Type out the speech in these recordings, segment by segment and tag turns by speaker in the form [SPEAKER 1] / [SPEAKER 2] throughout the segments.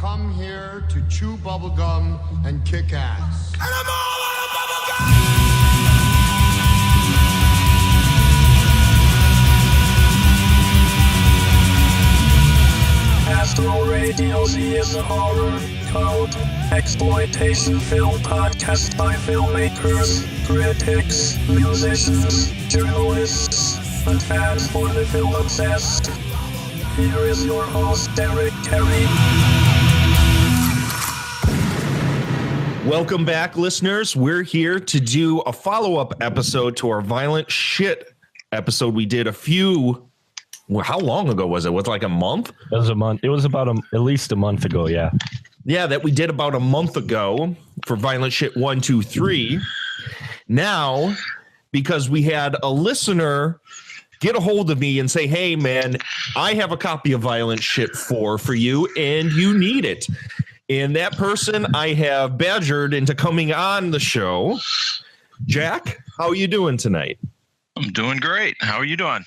[SPEAKER 1] come here to chew bubblegum and kick ass. And I'm all out of bubblegum!
[SPEAKER 2] Astro Radio Z is a horror, cult, exploitation film podcast by filmmakers, critics, musicians, journalists, and fans for the film obsessed. Here is your host, Derrick.
[SPEAKER 3] Welcome back, listeners. We're here to do a follow-up episode to our Violent Shit episode we did how long ago was it? Was it like a month?
[SPEAKER 4] It was a month. It was about at least a month ago, yeah.
[SPEAKER 3] Yeah, that we did about a month ago for Violent Shit 1, 2, 3. Now, because we had a listener get a hold of me and say, hey, man, I have a copy of Violent Shit 4 for you, and you need it. And that person I have badgered into coming on the show. Jack, how are you doing tonight?
[SPEAKER 5] I'm doing great. How are you doing?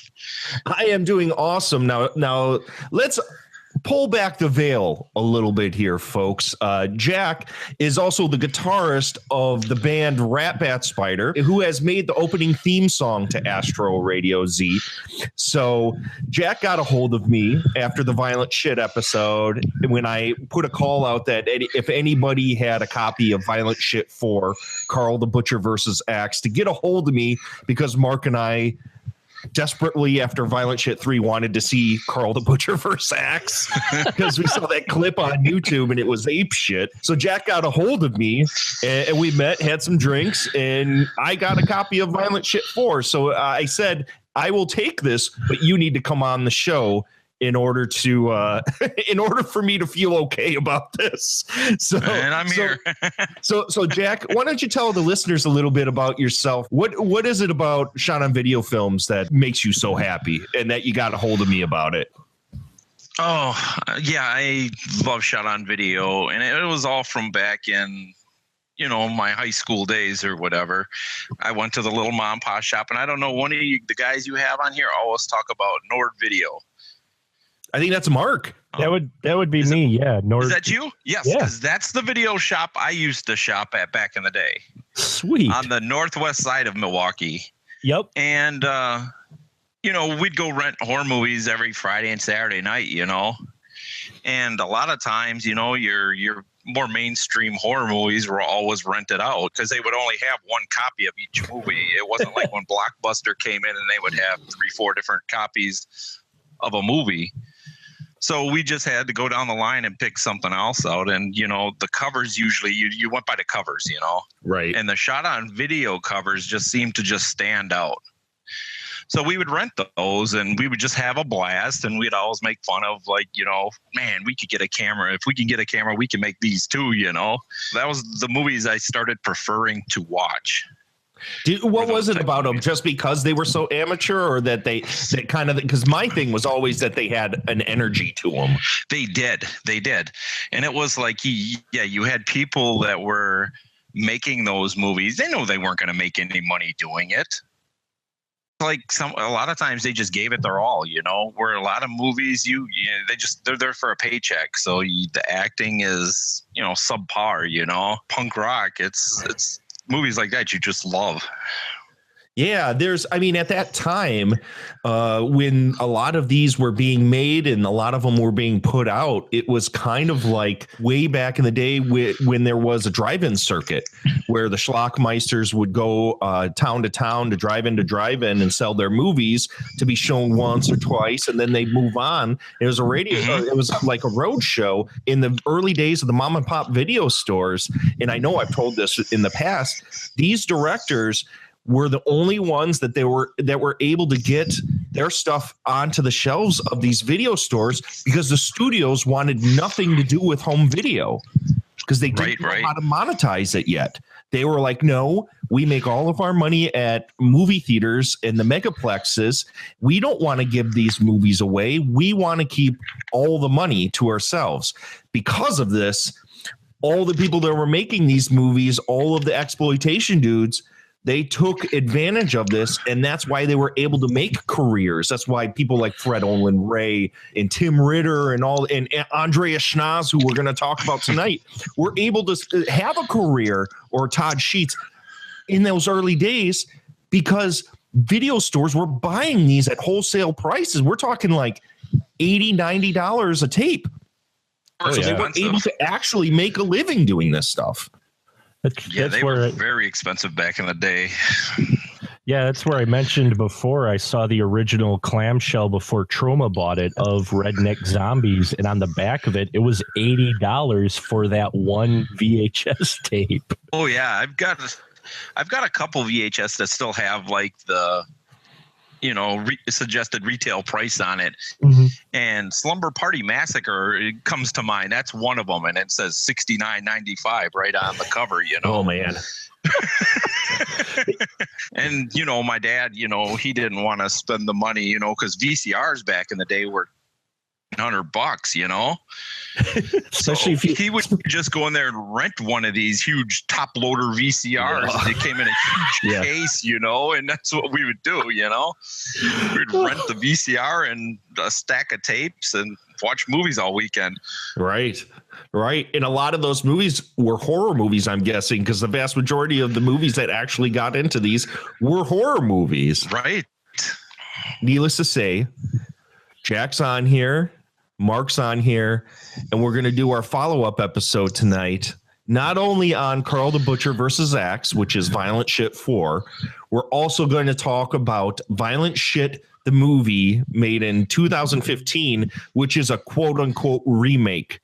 [SPEAKER 3] I am doing awesome. Now let's pull back the veil a little bit here, folks. Jack is also the guitarist of the band Ratbatspider, who has made the opening theme song to Astro Radio Z. So Jack got a hold of me after the Violent Shit episode when I put a call out that if anybody had a copy of Violent Shit 4, Karl the Butcher versus Axe, to get a hold of me, because Mark and I desperately after Violent Shit 3 wanted to see Karl the Butcher versus Axe because we saw that clip on YouTube and it was ape shit. So Jack got a hold of me and we met, had some drinks, and I got a copy of Violent Shit 4. So I said, I will take this, but you need to come on the show in order for me to feel okay about this. So,
[SPEAKER 5] and I'm here.
[SPEAKER 3] So Jack, why don't you tell the listeners a little bit about yourself? What is it about Shot on Video Films that makes you so happy and that you got a hold of me about it?
[SPEAKER 5] Oh, yeah, I love Shot on Video, and it was all from back in, my high school days or whatever. I went to the little mom and pop shop, and I don't know, one of the guys you have on here always talk about Nord Video.
[SPEAKER 3] I think that's Mark.
[SPEAKER 4] That would be me. Yeah.
[SPEAKER 5] Is that you? Yes. Because that's the video shop I used to shop at back in the day.
[SPEAKER 4] Sweet.
[SPEAKER 5] On the northwest side of Milwaukee.
[SPEAKER 4] Yep.
[SPEAKER 5] And, we'd go rent horror movies every Friday and Saturday night, and a lot of times, your more mainstream horror movies were always rented out because they would only have one copy of each movie. It wasn't like when Blockbuster came in and they would have 3-4 different copies of a movie. So we just had to go down the line and pick something else out. And, the covers usually you went by the covers,
[SPEAKER 3] Right.
[SPEAKER 5] And the Shot on Video covers just seemed to just stand out. So we would rent those and we would just have a blast, and we'd always make fun of man, we could get a camera. If we can get a camera, we can make these too, That was the movies I started preferring to watch.
[SPEAKER 3] What was it about them? Just because they were so amateur, or that because my thing was always that they had an energy to them.
[SPEAKER 5] They did. And it was like, you had people that were making those movies. They know they weren't going to make any money doing it. Like a lot of times they just gave it their all, where a lot of movies, they're there for a paycheck. So the acting is, subpar, punk rock. It's movies like that you just love.
[SPEAKER 3] Yeah, at that time, when a lot of these were being made and a lot of them were being put out, it was kind of like way back in the day when there was a drive-in circuit where the Schlockmeisters would go town to town to drive-in and sell their movies to be shown once or twice, and then they move on. It was it was like a road show in the early days of the mom and pop video stores. And I know I've told this in the past, these directors were the only ones that were able to get their stuff onto the shelves of these video stores because the studios wanted nothing to do with home video because they didn't know how to monetize it yet. They were like, no, we make all of our money at movie theaters and the megaplexes. We don't want to give these movies away. We want to keep all the money to ourselves. Because of this, all the people that were making these movies, all of the exploitation dudes, they took advantage of this, and that's why they were able to make careers. That's why people like Fred Olin Ray and Tim Ritter and Andrea Schnoz, who we're going to talk about tonight, were able to have a career, or Todd Sheets in those early days, because video stores were buying these at wholesale prices. We're talking like $80, $90 a tape. So they were able to actually make a living doing this stuff.
[SPEAKER 5] They were very expensive back in the day.
[SPEAKER 4] Yeah, that's where I mentioned before. I saw the original clamshell before Troma bought it of Redneck Zombies, and on the back of it, it was $80 for that one VHS tape.
[SPEAKER 5] Oh yeah, I've got a couple VHS that still have like the, suggested retail price on it.
[SPEAKER 4] Mm-hmm.
[SPEAKER 5] And Slumber Party Massacre, it comes to mind. That's one of them, and it says $69.95 right on the cover.
[SPEAKER 3] Oh man.
[SPEAKER 5] And my dad, he didn't want to spend the money, because VCRs back in the day were $100,
[SPEAKER 4] Especially
[SPEAKER 5] so if he would just go in there and rent one of these huge top loader VCRs. Yeah. They came in a huge case, and that's what we would do. We'd rent the VCR and a stack of tapes and watch movies all weekend.
[SPEAKER 3] Right. And a lot of those movies were horror movies, I'm guessing, because the vast majority of the movies that actually got into these were horror movies.
[SPEAKER 5] Right.
[SPEAKER 3] Needless to say, Jack's on here, Mark's on here, and we're going to do our follow-up episode tonight, not only on Karl the Butcher versus Axe, which is Violent Shit 4. We're also going to talk about Violent Shit, the movie made in 2015, which is a quote-unquote remake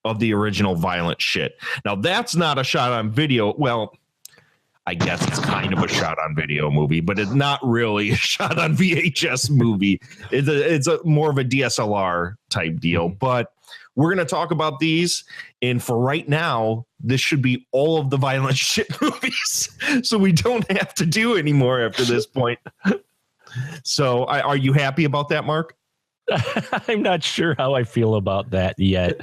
[SPEAKER 3] of the original Violent Shit. Now, that's not a shot on video. Well, I guess it's kind of a shot on video movie, but it's not really a shot on VHS movie. It's a more of a DSLR type deal, but we're going to talk about these. And for right now, this should be all of the Violent Shit movies. So we don't have to do any more after this point. So are you happy about that, Mark?
[SPEAKER 4] I'm not sure how I feel about that yet.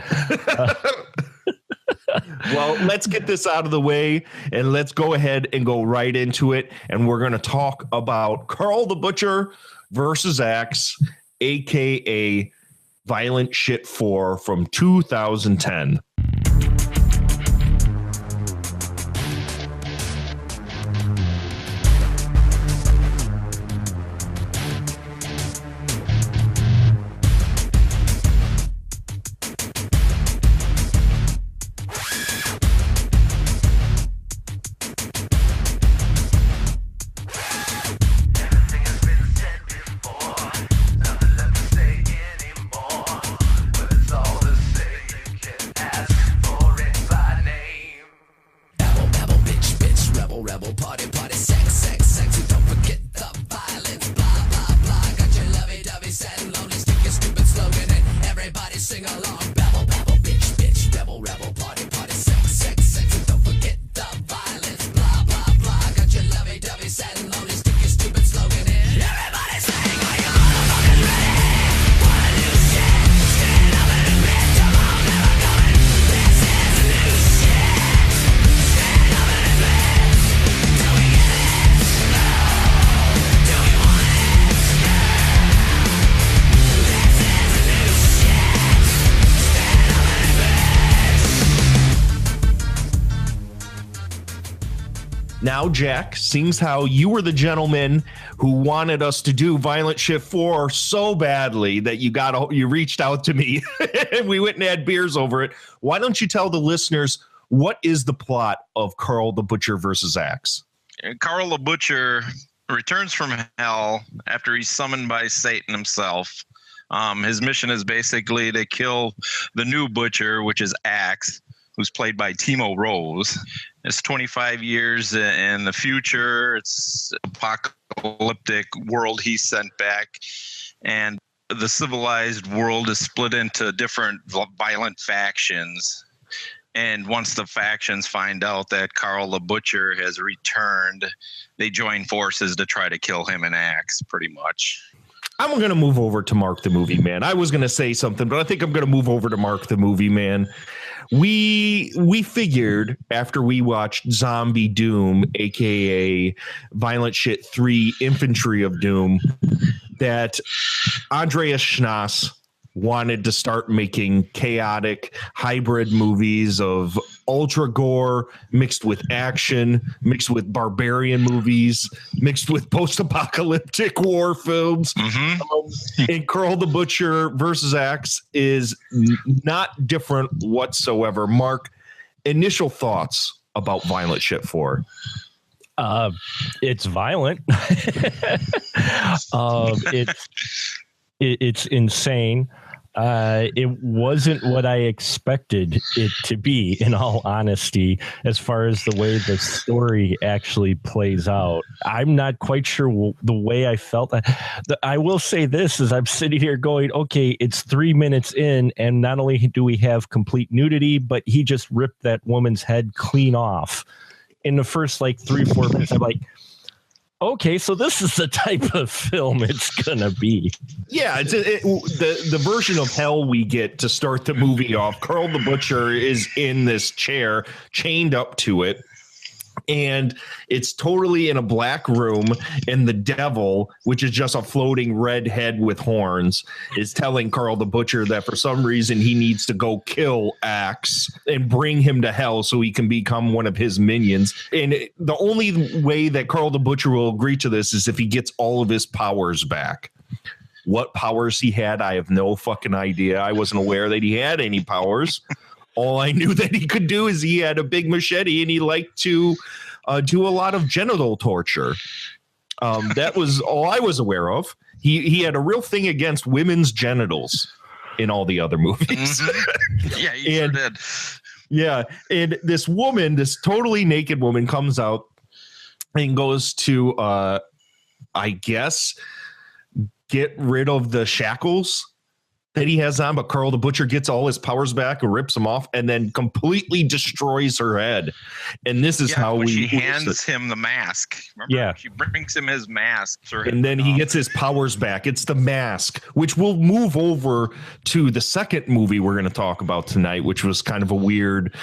[SPEAKER 3] Well, let's get this out of the way and let's go ahead and go right into it. And we're going to talk about Karl the Butcher versus Axe, aka Violent Shit 4 from 2010. Now, Jack, seems how you were the gentleman who wanted us to do Violent Shit 4 so badly that you reached out to me and we went and had beers over it. Why don't you tell the listeners what is the plot of Karl the Butcher versus Axe?
[SPEAKER 5] Karl the Butcher returns from hell after he's summoned by Satan himself. His mission is basically to kill the new Butcher, which is Axe, who's played by Timo Rose. It's 25 years in the future. It's apocalyptic world he's sent back. And the civilized world is split into different violent factions. And once the factions find out that Karl the Butcher has returned, they join forces to try to kill him and Axe, pretty much.
[SPEAKER 3] I'm going to move over to Mark the Movie Man. I was going to say something, but I think I'm going to move over to Mark the Movie Man. We figured after we watched Zombie Doom, aka Violent Shit 3 Infantry of Doom, that Andreas Schnaas wanted to start making chaotic hybrid movies of ultra gore mixed with action, mixed with barbarian movies, mixed with post-apocalyptic war films. And Karl the Butcher versus Axe is not different whatsoever. Mark, initial thoughts about Violent Shit 4?
[SPEAKER 4] It's violent. It's insane. It wasn't what I expected it to be, in all honesty, as far as the way the story actually plays out. I'm not quite sure the way I felt. I will say this, as I'm sitting here going, okay, it's 3 minutes in, and not only do we have complete nudity, but he just ripped that woman's head clean off. In the first, 3-4 minutes, I'm like, okay, so this is the type of film it's gonna be.
[SPEAKER 3] Yeah, the version of hell we get to start the movie off. Karl the Butcher is in this chair, chained up to it, and it's totally in a black room, and the devil, which is just a floating red head with horns, is telling Karl the Butcher that for some reason he needs to go kill Axe and bring him to hell so he can become one of his minions. And the only way that Karl the Butcher will agree to this is if he gets all of his powers back. What powers he had, I have no fucking idea. I wasn't aware that he had any powers. All I knew that he could do is he had a big machete and he liked to do a lot of genital torture. That was all I was aware of. He had a real thing against women's genitals in all the other movies.
[SPEAKER 5] Yeah, he sure did.
[SPEAKER 3] Yeah, and this woman, this totally naked woman, comes out and goes to, I guess, get rid of the shackles that he has on, but Karl the Butcher gets all his powers back and rips them off and then completely destroys her head. And this is how
[SPEAKER 5] she hands him the mask. Remember? She brings him his mask.
[SPEAKER 3] And then he gets his powers back. It's the mask, which we'll move over to the second movie we're going to talk about tonight, which was kind of a weird.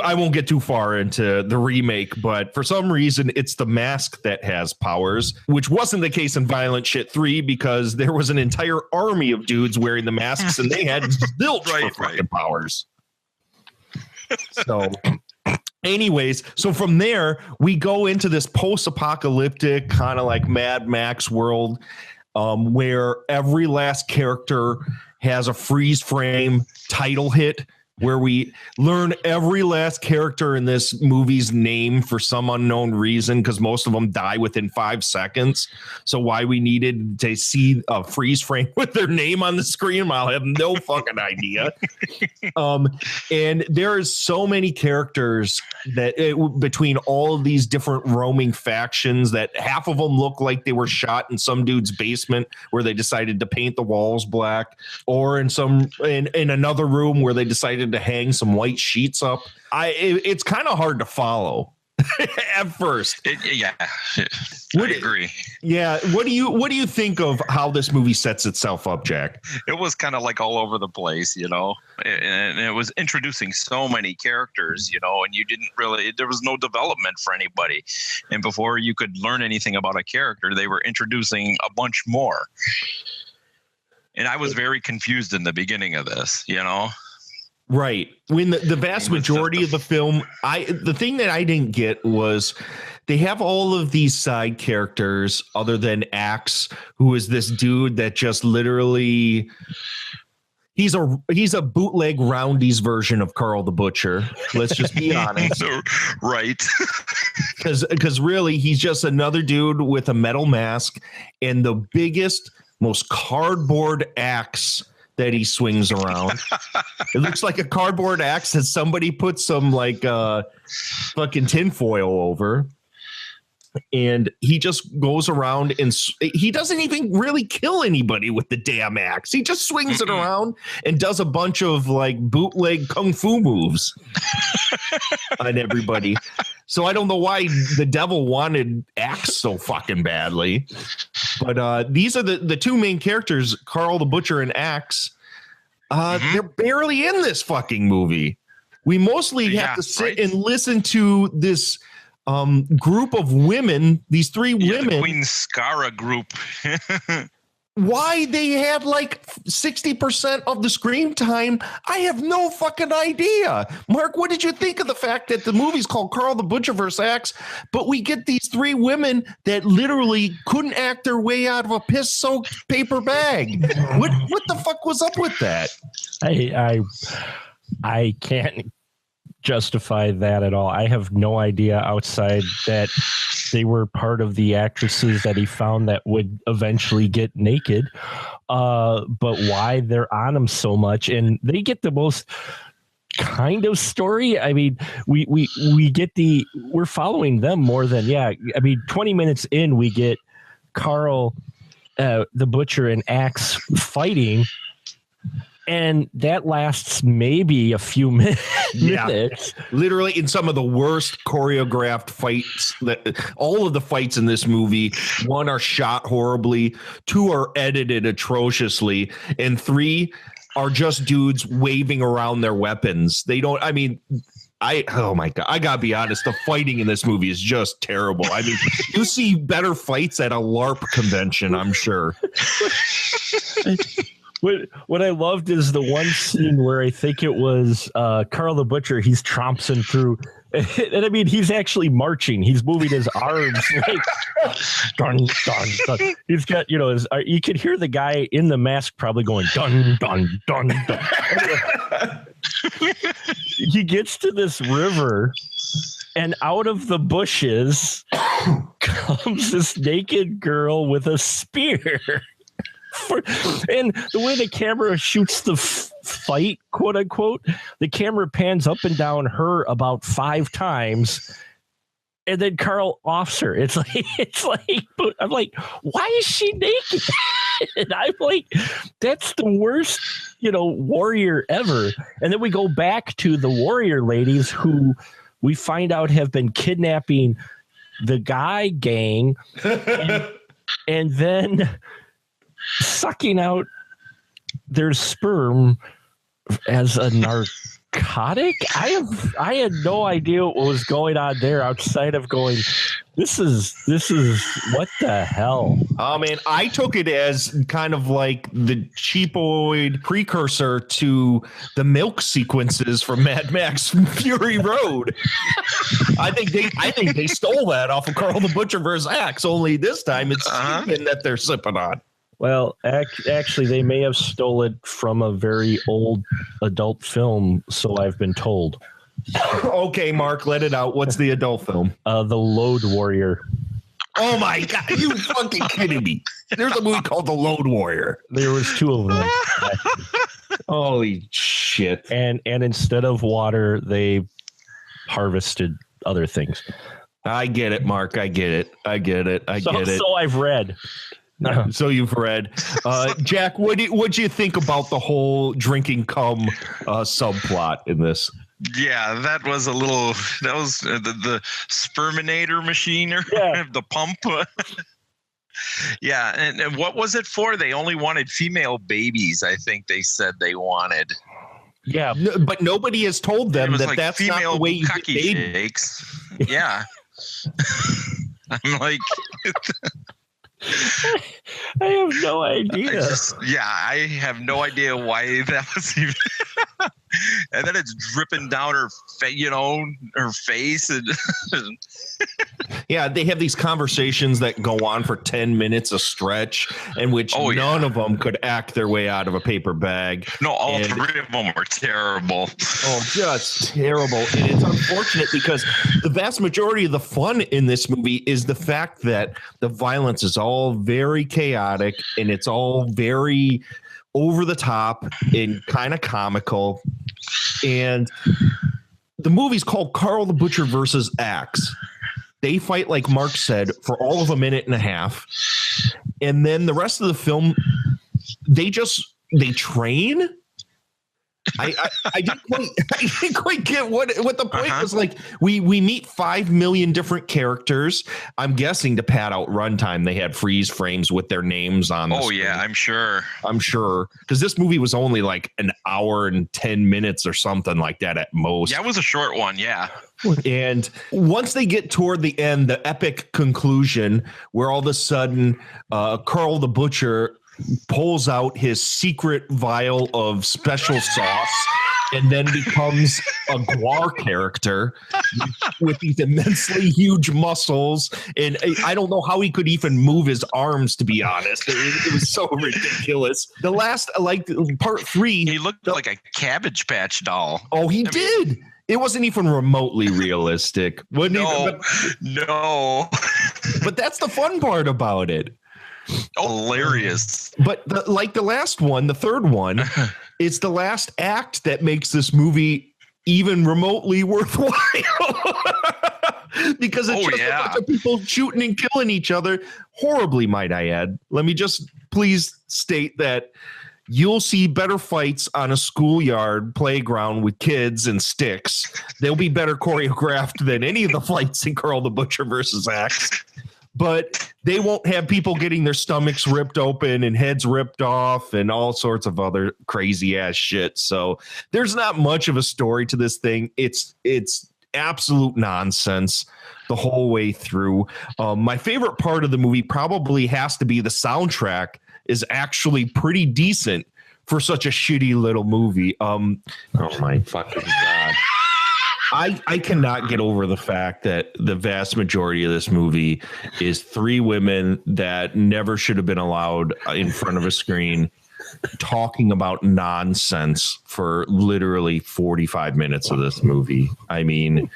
[SPEAKER 3] I won't get too far into the remake, but for some reason, it's the mask that has powers, which wasn't the case in Violent Shit 3 because there was an entire army of dudes wearing the masks and they had built fucking powers. So anyways, so from there we go into this post-apocalyptic kind of like Mad Max world, where every last character has a freeze frame title hit where we learn every last character in this movie's name for some unknown reason, because most of them die within 5 seconds. So why we needed to see a freeze frame with their name on the screen, I'll have no fucking idea. And there is so many characters that between all of these different roaming factions that half of them look like they were shot in some dude's basement where they decided to paint the walls black, or in another room where they decided to hang some white sheets up. It's kind of hard to follow at first.
[SPEAKER 5] I agree.
[SPEAKER 3] Yeah. What do you think of how this movie sets itself up, Jack?
[SPEAKER 5] It was kind of like all over the place, and it was introducing so many characters, and you didn't really, there was no development for anybody. And before you could learn anything about a character, they were introducing a bunch more. And I was very confused in the beginning of this,
[SPEAKER 3] Right. When the vast majority of the film, the thing that I didn't get was they have all of these side characters other than Axe, who is this dude that just literally he's a bootleg Roundy's version of Karl the Butcher. Let's just be honest.
[SPEAKER 5] Right.
[SPEAKER 3] Because really he's just another dude with a metal mask and the biggest, most cardboard axe that he swings around. It looks like a cardboard axe that somebody put some fucking tinfoil over. And he just goes around and he doesn't even really kill anybody with the damn axe. He just swings it around and does a bunch of bootleg kung fu moves on everybody. So I don't know why the devil wanted Axe so fucking badly. But these are the two main characters, Karl the Butcher and Axe. They're barely in this fucking movie. We mostly have to sit and listen to this group of women, these three women.
[SPEAKER 5] The Queen Skara group.
[SPEAKER 3] Why they had like 60% of the screen time, I have no fucking idea. Mark, what did you think of the fact that the movie's called Karl the Butcher vs. Axe, but we get these three women that literally couldn't act their way out of a piss-soaked paper bag? What the fuck was up with that?
[SPEAKER 4] I can't justify that at all. I have no idea outside that they were part of the actresses that he found that would eventually get naked. But why they're on him so much, and they get the most kind of story. I mean, we get we're following them more than 20 minutes in, we get Karl the Butcher and Axe fighting. And that lasts maybe a few minutes.
[SPEAKER 3] Yeah, literally in some of the worst choreographed fights. All of the fights in this movie, 1 are shot horribly, 2 are edited atrociously, and 3 are just dudes waving around their weapons. They don't. I mean, oh my God, I gotta be honest. The fighting in this movie is just terrible. I mean, you see better fights at a LARP convention, I'm sure.
[SPEAKER 4] What I loved is the one scene where I think it was Karl the Butcher. He's tromping through, and I mean he's actually marching. He's moving his arms like dun dun dun. He's got you could hear the guy in the mask probably going dun dun dun dun. He gets to this river, and out of the bushes comes this naked girl with a spear. And the way the camera shoots the fight, quote unquote, the camera pans up and down her about 5 times, and then Karl offs her. It's like, I'm like, why is she naked? And I'm like, that's the worst, warrior ever. And then we go back to the warrior ladies who we find out have been kidnapping the guy gang, and then sucking out their sperm as a narcotic. I had no idea what was going on there outside of going, this is what the hell.
[SPEAKER 3] Oh man, I took it as kind of like the cheapoid precursor to the milk sequences from Mad Max Fury Road. I think they stole that off of Karl the Butcher vs. Axe, only this time it's semen that they're sipping on.
[SPEAKER 4] Well, actually, they may have stolen it from a very old adult film, so I've been told.
[SPEAKER 3] Okay, Mark, let it out. What's the adult film?
[SPEAKER 4] The Load Warrior.
[SPEAKER 3] Oh, my God. You fucking kidding me. There's a movie called The Load Warrior.
[SPEAKER 4] There was 2 of them.
[SPEAKER 3] Holy shit.
[SPEAKER 4] And instead of water, they harvested other things.
[SPEAKER 3] I get it, Mark. I get it.
[SPEAKER 4] So I've read.
[SPEAKER 3] So you've read. Jack, what do you think about the whole drinking cum subplot in this?
[SPEAKER 5] Yeah, that was the sperminator machine, or the pump. Yeah, and what was it for? They only wanted female babies, I think they said they wanted.
[SPEAKER 3] Yeah, but nobody has told them that that's not the way you get babies.
[SPEAKER 5] Shakes. Yeah. I'm like...
[SPEAKER 4] I have no idea.
[SPEAKER 5] I have no idea why that was even. And then it's dripping down her face. And
[SPEAKER 3] yeah, they have these conversations that go on for 10 minutes a stretch, in which none of them could act their way out of a paper bag.
[SPEAKER 5] No, all 3 of them were terrible.
[SPEAKER 3] Oh, just terrible. And it's unfortunate because the vast majority of the fun in this movie is the fact that the violence is all very chaotic and it's all very over the top and kind of comical. And the movie's called Karl the Butcher versus Axe. They fight, like Mark said, for all of a minute and a half. And then the rest of the film, they train. I didn't quite get what the point was. Like we meet 5 million different characters. I'm guessing to pad out runtime, they had freeze frames with their names on. The screen.
[SPEAKER 5] Yeah, I'm sure
[SPEAKER 3] because this movie was only like an hour and 10 minutes or something like that at most.
[SPEAKER 5] Yeah, it was a short one. Yeah.
[SPEAKER 3] And once they get toward the end, the epic conclusion, where all of a sudden Karl the Butcher pulls out his secret vial of special sauce and then becomes a Guar character with these immensely huge muscles. And I don't know how he could even move his arms, to be honest. It was so ridiculous. The last, like part 3.
[SPEAKER 5] He looked like a Cabbage Patch doll.
[SPEAKER 3] Oh, he did. It wasn't even remotely realistic. No. But that's the fun part about it.
[SPEAKER 5] Hilarious.
[SPEAKER 3] But the last one, the third one, it's the last act that makes this movie even remotely worthwhile. Because it's just a bunch of people shooting and killing each other horribly, might I add. Let me just please state that you'll see better fights on a schoolyard playground with kids and sticks. They'll be better choreographed than any of the fights in Karl the Butcher versus Axe. But they won't have people getting their stomachs ripped open and heads ripped off and all sorts of other crazy ass shit. So there's not much of a story to this thing. It's absolute nonsense the whole way through. My favorite part of the movie probably has to be the soundtrack is actually pretty decent for such a shitty little movie. Oh my fucking God. I cannot get over the fact that the vast majority of this movie is 3 women that never should have been allowed in front of a screen talking about nonsense for literally 45 minutes of this movie. I mean,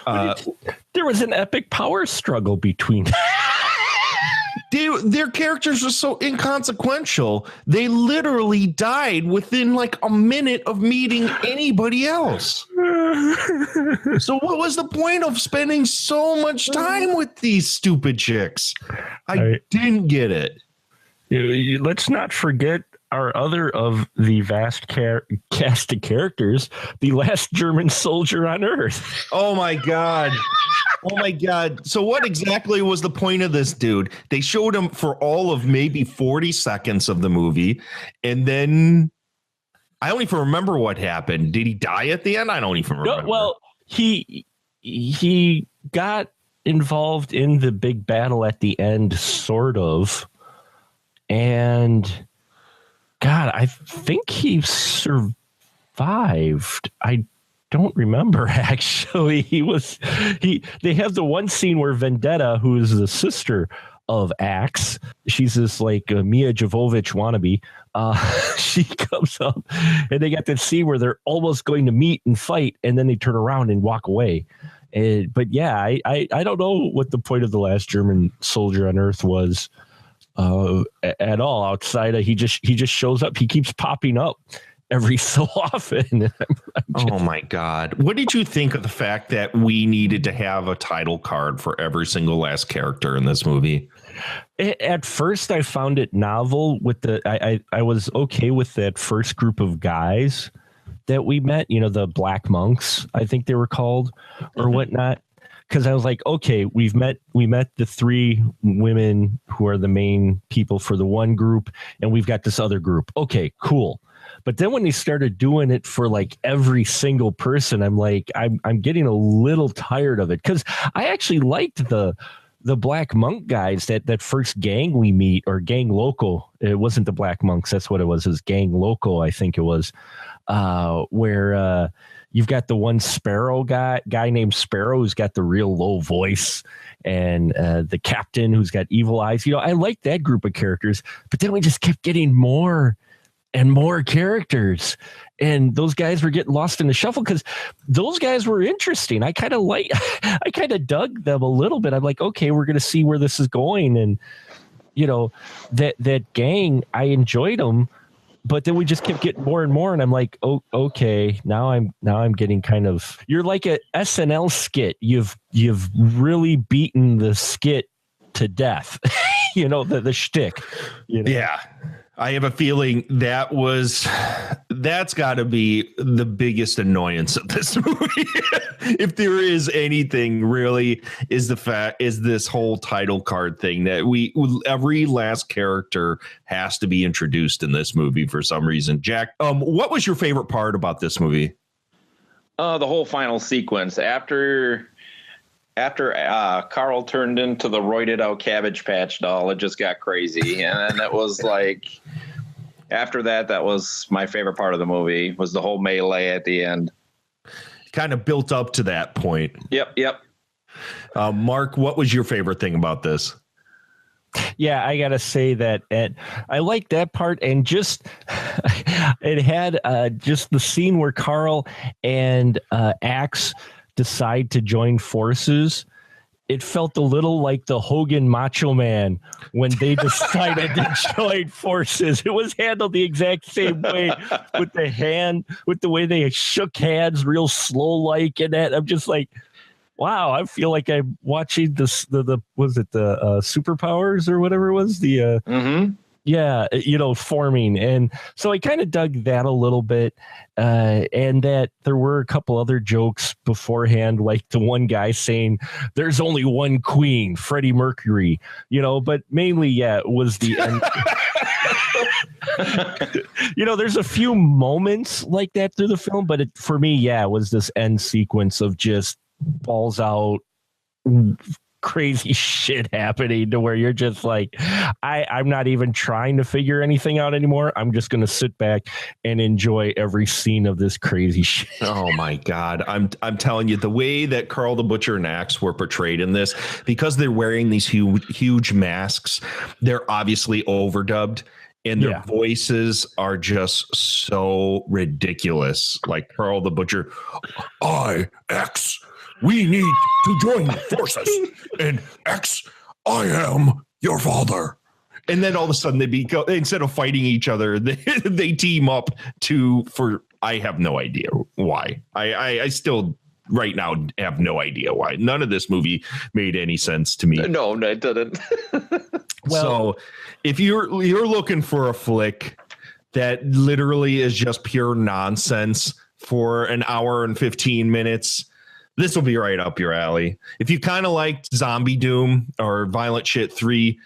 [SPEAKER 4] there was an epic power struggle between
[SPEAKER 3] their characters are so inconsequential. They literally died within like a minute of meeting anybody else. So what was the point of spending so much time with these stupid chicks? I didn't get it.
[SPEAKER 4] Let's not forget our other of the vast cast of characters, the last German soldier on Earth.
[SPEAKER 3] Oh my God. Oh my God. So what exactly was the point of this dude? They showed him for all of maybe 40 seconds of the movie. And then I don't even remember what happened. Did he die at the end? I don't even remember.
[SPEAKER 4] No, well, he got involved in the big battle at the end, sort of. And God, I think he survived. I don't remember, actually. They have the one scene where Vendetta, who is the sister of Axe, she's this like Mia Jovovich wannabe, she comes up and they got this scene where they're almost going to meet and fight, and then they turn around and walk away. But yeah, I don't know what the point of the last German soldier on Earth was at all, outside of he just shows up. He keeps popping up every so often.
[SPEAKER 3] Oh my God. What did you think of the fact that we needed to have a title card for every single last character in this movie?
[SPEAKER 4] At first I found it novel with I was okay with that first group of guys that we met, the Black Monks, I think they were called, or whatnot. Because I was like, okay, we met the 3 women who are the main people for the one group, and we've got this other group. Okay, cool. But then when they started doing it for like every single person, I'm like, I'm getting a little tired of it, because I actually liked the Black Monk guys, that first gang we meet, or Gang Loco. It wasn't the Black Monks. That's what it was. It was Gang Loco, I think it was, where you've got the one Sparrow guy named Sparrow who's got the real low voice, and the captain who's got evil eyes. I like that group of characters, but then we just kept getting more and more characters, and those guys were getting lost in the shuffle, because those guys were interesting. I kind of dug them a little bit. I'm like, okay, we're going to see where this is going. And, that gang, I enjoyed them, but then we just kept getting more and more. And I'm like, oh, okay, now I'm getting kind of, you're like a SNL skit. You've really beaten the skit to death, the shtick.
[SPEAKER 3] Yeah. I have a feeling that was that's got to be the biggest annoyance of this movie. If there is anything really, is this whole title card thing that every last character has to be introduced in this movie for some reason. Jack, what was your favorite part about this movie?
[SPEAKER 6] The whole final sequence after Karl turned into the roided out Cabbage Patch doll, it just got crazy. And then it was like, after that was my favorite part of the movie, was the whole melee at the end.
[SPEAKER 3] Kind of built up to that point.
[SPEAKER 6] Yep.
[SPEAKER 3] Mark, what was your favorite thing about this?
[SPEAKER 4] Yeah, I gotta say that I like that part, and just it had just the scene where Karl and Axe decide to join forces. It felt a little like the Hogan Macho Man when they decided to join forces. It was handled the exact same way with the way they shook hands real slow like, and that I'm just like, wow, I feel like I'm watching this, the Superpowers or whatever it was, forming. And so I kind of dug that a little bit, and that there were a couple other jokes beforehand, like the one guy saying there's only one queen, Freddie Mercury, but mainly, it was the end. There's a few moments like that through the film, but for me, it was this end sequence of just balls out crazy shit happening to where you're just like, I'm not even trying to figure anything out anymore. I'm just going to sit back and enjoy every scene of this crazy shit.
[SPEAKER 3] Oh my God. I'm telling you, the way that Karl the Butcher and Axe were portrayed in this, because they're wearing these huge masks, they're obviously overdubbed. And their voices are just so ridiculous. Like Karl the Butcher, X, we need to join forces. And X, I am your father. And then all of a sudden instead of fighting each other, they team up for I have no idea why. I still right now have no idea why. None of this movie made any sense to me.
[SPEAKER 6] No, it didn't.
[SPEAKER 3] So if you're looking for a flick that literally is just pure nonsense for an hour and 15 minutes, this will be right up your alley. If you kind of liked Zombie Doom or Violent Shit 3,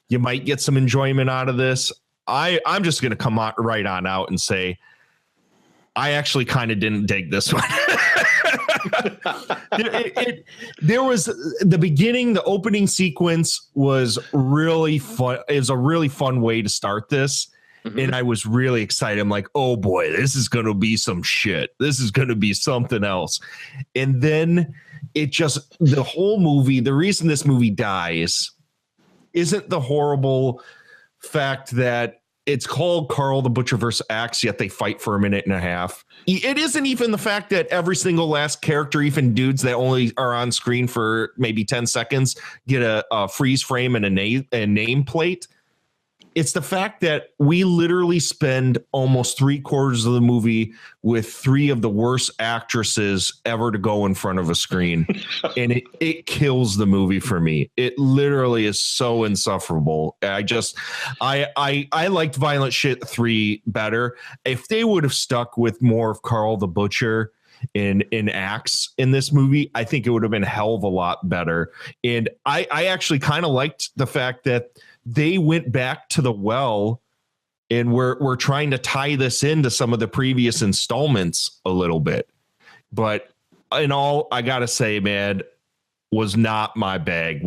[SPEAKER 3] you might get some enjoyment out of this. I'm just going to come right on out and say I actually kind of didn't dig this one. There was the beginning, the opening sequence was really fun. It was a really fun way to start this. Mm-hmm. And I was really excited. I'm like, oh boy, this is going to be some shit. This is going to be something else. And then the whole movie, the reason this movie dies isn't the horrible fact that it's called Karl the Butcher versus Axe, yet they fight for a minute and a half. It isn't even the fact that every single last character, even dudes that only are on screen for maybe 10 seconds, get a freeze frame and a nameplate. It's the fact that we literally spend almost 3/4 of the movie with 3 of the worst actresses ever to go in front of a screen. And it kills the movie for me. It literally is so insufferable. I liked Violent Shit 3 better. If they would have stuck with more of Karl the Butcher in Axe in this movie, I think it would have been a hell of a lot better. And I actually kind of liked the fact that they went back to the well and we're trying to tie this into some of the previous installments a little bit. But in all, I got to say, man, was not my bag.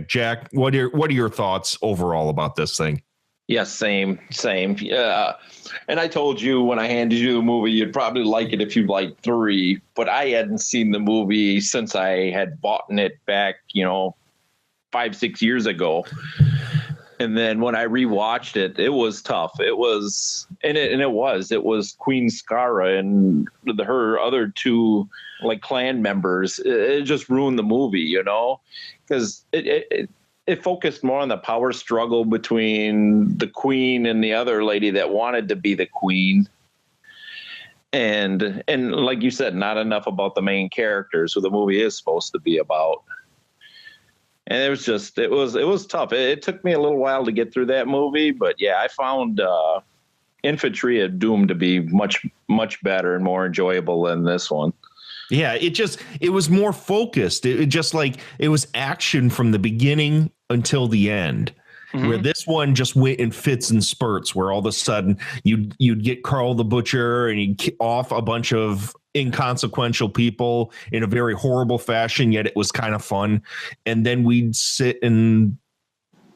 [SPEAKER 3] Jack, what are your thoughts overall about this thing?
[SPEAKER 6] Yes, same. Yeah. And I told you when I handed you the movie, you'd probably like it if you liked 3, but I hadn't seen the movie since I had bought it back, 5-6 years ago. And then when I rewatched it, it was tough. It was Queen Skara and her other 2 like clan members. It just ruined the movie, because it focused more on the power struggle between the queen and the other lady that wanted to be the queen. And like you said, not enough about the main characters who the movie is supposed to be about. And it was tough. It took me a little while to get through that movie, but yeah, I found Infantry are doomed to be much, much better and more enjoyable than this one.
[SPEAKER 3] Yeah, it was more focused. It was action from the beginning until the end. Mm-hmm. Where this one just went in fits and spurts, where all of a sudden you'd get Karl the Butcher and he'd off a bunch of inconsequential people in a very horrible fashion, yet it was kind of fun. And then we'd sit and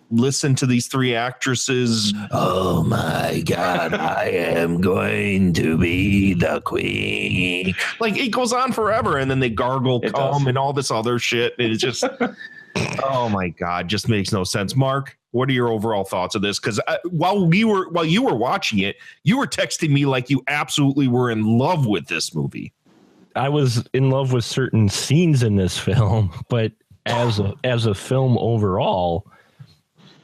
[SPEAKER 3] listen to these three actresses. Oh my God, I am going to be the queen. Like, it goes on forever. And then they gargle cum and all this other shit. And it's just, oh my God, just makes no sense. Mark, what are your overall thoughts of this? Because while you were watching it, you were texting me like you absolutely were in love with this movie.
[SPEAKER 4] I was in love with certain scenes in this film, but as a film overall,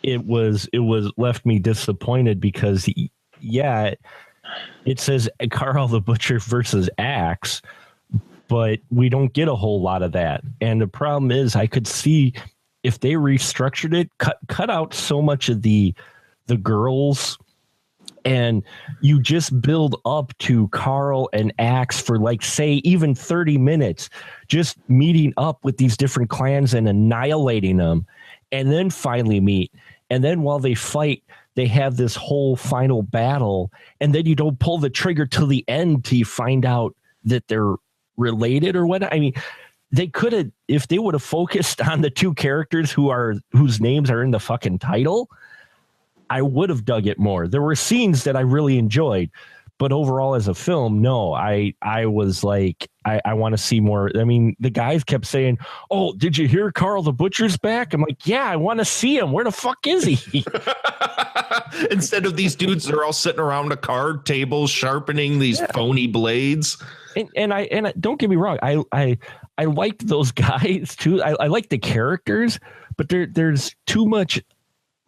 [SPEAKER 4] it was left me disappointed because it says Karl the Butcher versus Axe, but we don't get a whole lot of that. And the problem is, I could see if they restructured it, cut out so much of the girls, and you just build up to Karl and Axe for, like, say, even 30 minutes, just meeting up with these different clans and annihilating them, and then finally meet. And then while they fight, they have this whole final battle, and then you don't pull the trigger till the end till you find out that they're related or what. I mean, they could have, if they would have focused on the two characters whose names are in the fucking title, I would have dug it more. There were scenes that I really enjoyed, but overall as a film, no, I was like, I want to see more. I mean, the guys kept saying, "Oh, did you hear Karl the Butcher's back?" I'm like, yeah, I want to see him. Where the fuck is he?
[SPEAKER 3] Instead of these dudes, they're all sitting around a card table sharpening these phony blades.
[SPEAKER 4] And I don't get me wrong, I liked those guys too. I like the characters, but there's too much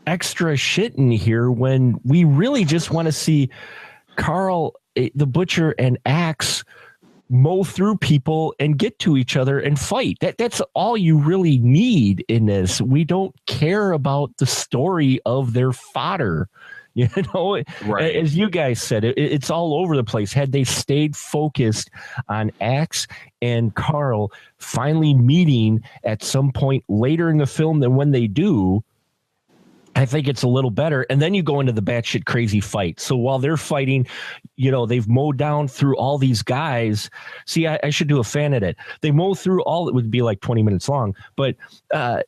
[SPEAKER 4] extra shit in here when we really just want to see Karl the Butcher and Axe mow through people and get to each other and fight. That's all you really need in this. We don't care about the story of their fodder. You know, right. As you guys said, it's all over the place. Had they stayed focused on Axe and Karl finally meeting at some point later in the film than when they do, I think it's a little better. And then you go into the batshit crazy fight. So while they're fighting, you know, they've mowed down through all these guys. See, I should do a fan edit. They mow through all, it would be like 20 minutes long, but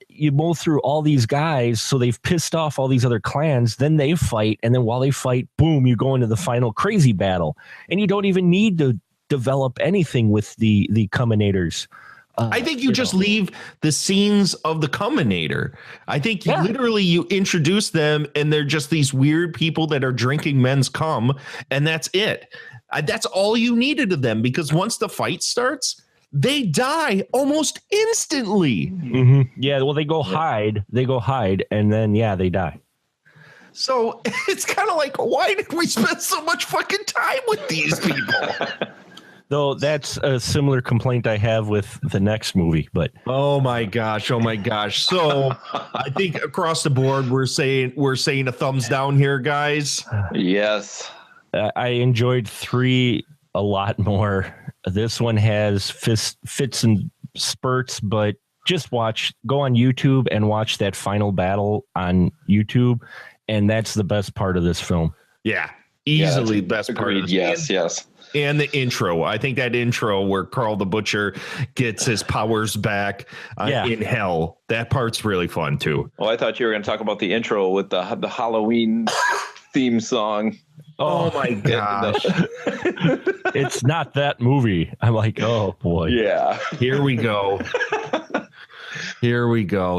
[SPEAKER 4] you mow through all these guys. So they've pissed off all these other clans. Then they fight. And then while they fight, boom, you go into the final crazy battle. And you don't even need to develop anything with the Combinators.
[SPEAKER 3] I think you just leave the scenes of the Combinator. I think literally you introduce them and they're just these weird people that are drinking men's cum, and that's it. That's all you needed of them, because once the fight starts, they die almost instantly.
[SPEAKER 4] Mm-hmm. Yeah, well, they go hide, and then, they die.
[SPEAKER 3] So it's kind of like, why did we spend so much fucking time with these people?
[SPEAKER 4] Though that's a similar complaint I have with the next movie, but
[SPEAKER 3] oh my gosh. So I think across the board we're saying a thumbs down here, guys.
[SPEAKER 6] Yes.
[SPEAKER 4] I enjoyed 3 a lot more. This one has fits and spurts, but just go on YouTube and watch that final battle on YouTube, and that's the best part of this film.
[SPEAKER 3] Yeah, easily best part of this.
[SPEAKER 6] Yes.
[SPEAKER 3] And the intro. I think that intro where Karl the Butcher gets his powers back in hell. That part's really fun too.
[SPEAKER 6] Oh, I thought you were going to talk about the intro with the Halloween theme song.
[SPEAKER 3] Oh my gosh.
[SPEAKER 4] It's not that movie. I'm like, oh boy.
[SPEAKER 6] Yeah.
[SPEAKER 3] Here we go.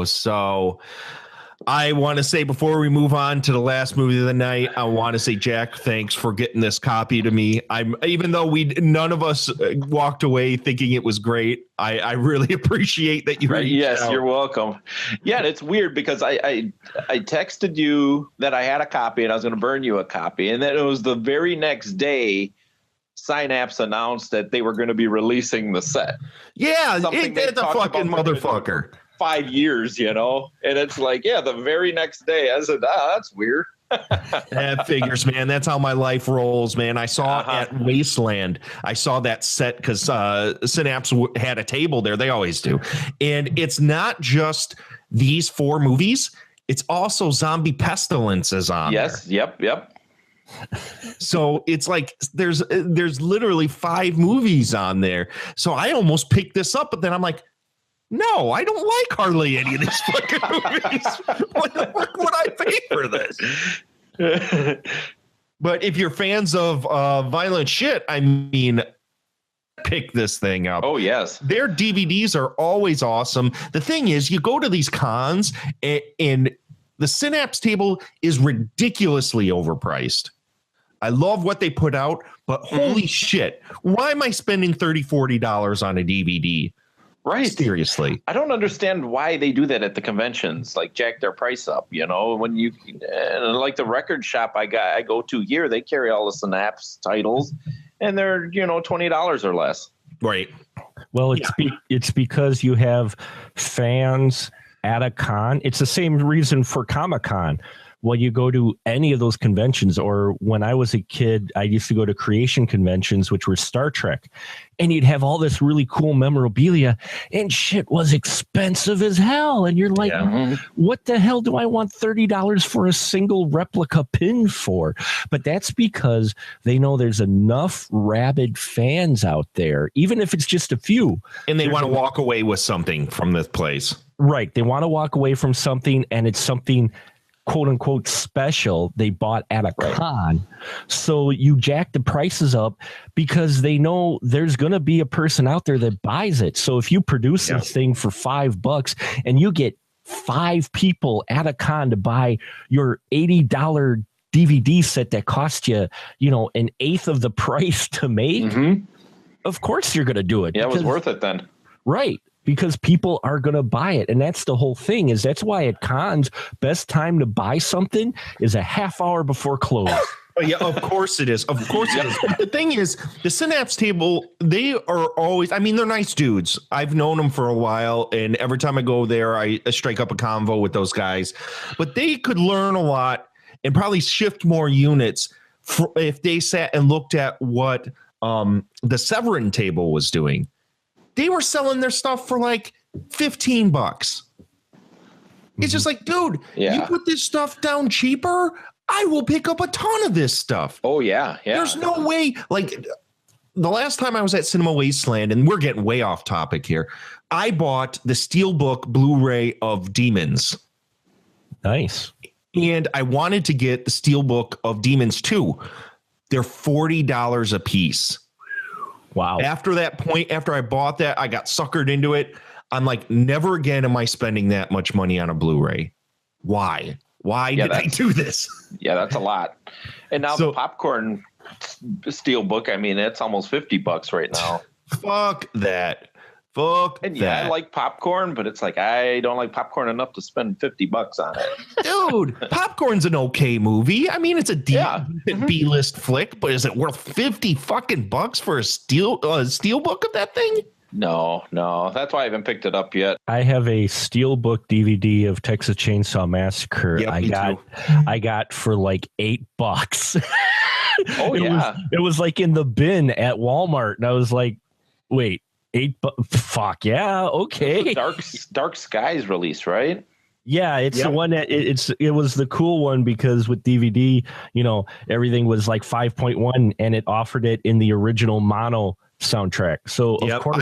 [SPEAKER 3] So I want to say, before we move on to the last movie of the night, I want to say, Jack, thanks for getting this copy to me. Even though none of us walked away thinking it was great, I really appreciate that you.
[SPEAKER 6] Right, yes, out. You're welcome. Yeah, and it's weird because I texted you that I had a copy and I was going to burn you a copy, and then it was the very next day Synapse announced that they were going to be releasing the set.
[SPEAKER 3] Yeah, it's a fucking motherfucker.
[SPEAKER 6] 5 years, and it's like, the very next day. I said, that's weird.
[SPEAKER 3] That figures, man. That's how my life rolls, man. I saw it at Wasteland. I saw that set because Synapse had a table there. They always do. And it's not just these 4 movies. It's also Zombie Pestilence is on there.
[SPEAKER 6] Yep.
[SPEAKER 3] So it's like there's literally 5 movies on there. So I almost picked this up, but then I'm like, no, I don't like hardly any of these fucking movies. What the fuck would I pay for this? But if you're fans of violent shit, I mean, pick this thing up.
[SPEAKER 6] Oh, yes.
[SPEAKER 3] Their DVDs are always awesome. The thing is, you go to these cons and the Synapse table is ridiculously overpriced. I love what they put out, but holy shit, why am I spending $30, $40 on a DVD?
[SPEAKER 6] Right.
[SPEAKER 3] Seriously.
[SPEAKER 6] I don't understand why they do that at the conventions, like jack their price up, you know, when you like the record shop I go to here, they carry all the Synapse titles and they're, you know, $20 or less.
[SPEAKER 3] Right.
[SPEAKER 4] Well, it's because you have fans at a con. It's the same reason for Comic-Con. When you go to any of those conventions, or when I was a kid, I used to go to creation conventions, which were Star Trek, and you'd have all this really cool memorabilia, and shit was expensive as hell. And you're like, what the hell do I want $30 for a single replica pin for? But that's because they know there's enough rabid fans out there, even if it's just a few.
[SPEAKER 3] And they want to walk away with something from this place.
[SPEAKER 4] Right. They want to walk away from something, and it's something quote unquote special they bought at a con. So you jack the prices up because they know there's going to be a person out there that buys it. So if you produce this thing for $5 and you get 5 people at a con to buy your $80 DVD set that cost you, you know, an eighth of the price to make, of course you're going to do it.
[SPEAKER 6] Yeah, it was worth it then.
[SPEAKER 4] Right. Because people are going to buy it. And that's the whole thing, is that's why at cons, best time to buy something is a half hour before close.
[SPEAKER 3] Oh, yeah, of course it is. Of course it is. The thing is, the Synapse table, they are always, I mean, they're nice dudes. I've known them for a while, and every time I go there, I strike up a convo with those guys. But they could learn a lot and probably shift more units if they sat and looked at what the Severin table was doing. They were selling their stuff for like $15. It's just like, dude, you put this stuff down cheaper, I will pick up a ton of this stuff.
[SPEAKER 6] Oh, yeah.
[SPEAKER 3] There's no way. Like the last time I was at Cinema Wasteland, and we're getting way off topic here, I bought the Steelbook Blu-ray of Demons.
[SPEAKER 4] Nice.
[SPEAKER 3] And I wanted to get the Steelbook of Demons 2. They're $40 a piece.
[SPEAKER 4] Wow.
[SPEAKER 3] After that point, after I bought that, I got suckered into it. I'm like, never again am I spending that much money on a Blu-ray. Why? Why did I do this?
[SPEAKER 6] Yeah, that's a lot. And now the popcorn Steelbook, I mean, it's almost $50 right now.
[SPEAKER 3] Fuck that.
[SPEAKER 6] And I like popcorn, but it's like I don't like popcorn enough to spend $50 on it.
[SPEAKER 3] Dude, Popcorn's an okay movie. I mean, it's a B-list flick, but is it worth 50 fucking bucks for a steelbook of that thing?
[SPEAKER 6] No. That's why I haven't picked it up yet.
[SPEAKER 4] I have a Steelbook DVD of Texas Chainsaw Massacre.
[SPEAKER 3] Yep,
[SPEAKER 4] I got for like $8.
[SPEAKER 6] Oh,
[SPEAKER 4] it was like in the bin at Walmart, and I was like, wait. Fuck yeah, okay.
[SPEAKER 6] Dark Skies release, right?
[SPEAKER 4] Yeah, it's the one that it was the cool one because with DVD, you know, everything was like 5.1 and it offered it in the original mono soundtrack. So of course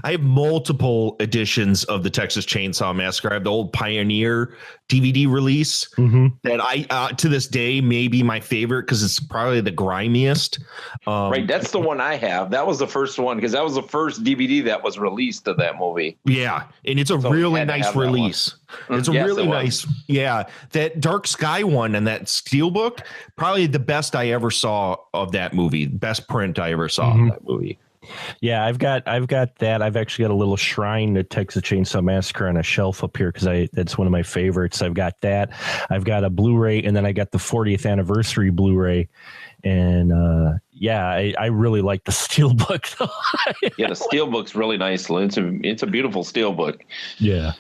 [SPEAKER 3] I have multiple editions of the Texas Chainsaw Massacre. I have the old Pioneer DVD release that I to this day may be my favorite because it's probably the grimiest.
[SPEAKER 6] Right, that's the one I have. That was the first one because that was the first DVD that was released of that movie.
[SPEAKER 3] Yeah, and it's a really nice release. It's a really nice. Yeah, that Dark Sky one and that Steelbook, probably the best I ever saw of that movie. Best print I ever saw of that movie.
[SPEAKER 4] Yeah, I've got that. I've actually got a little shrine to Texas Chainsaw Massacre on a shelf up here because that's one of my favorites. I've got that. I've got a Blu-ray, and then I got the 40th anniversary Blu-ray. And I really like the Steelbook.
[SPEAKER 6] Yeah, the Steelbook's really nice. It's a beautiful Steelbook.
[SPEAKER 4] Yeah.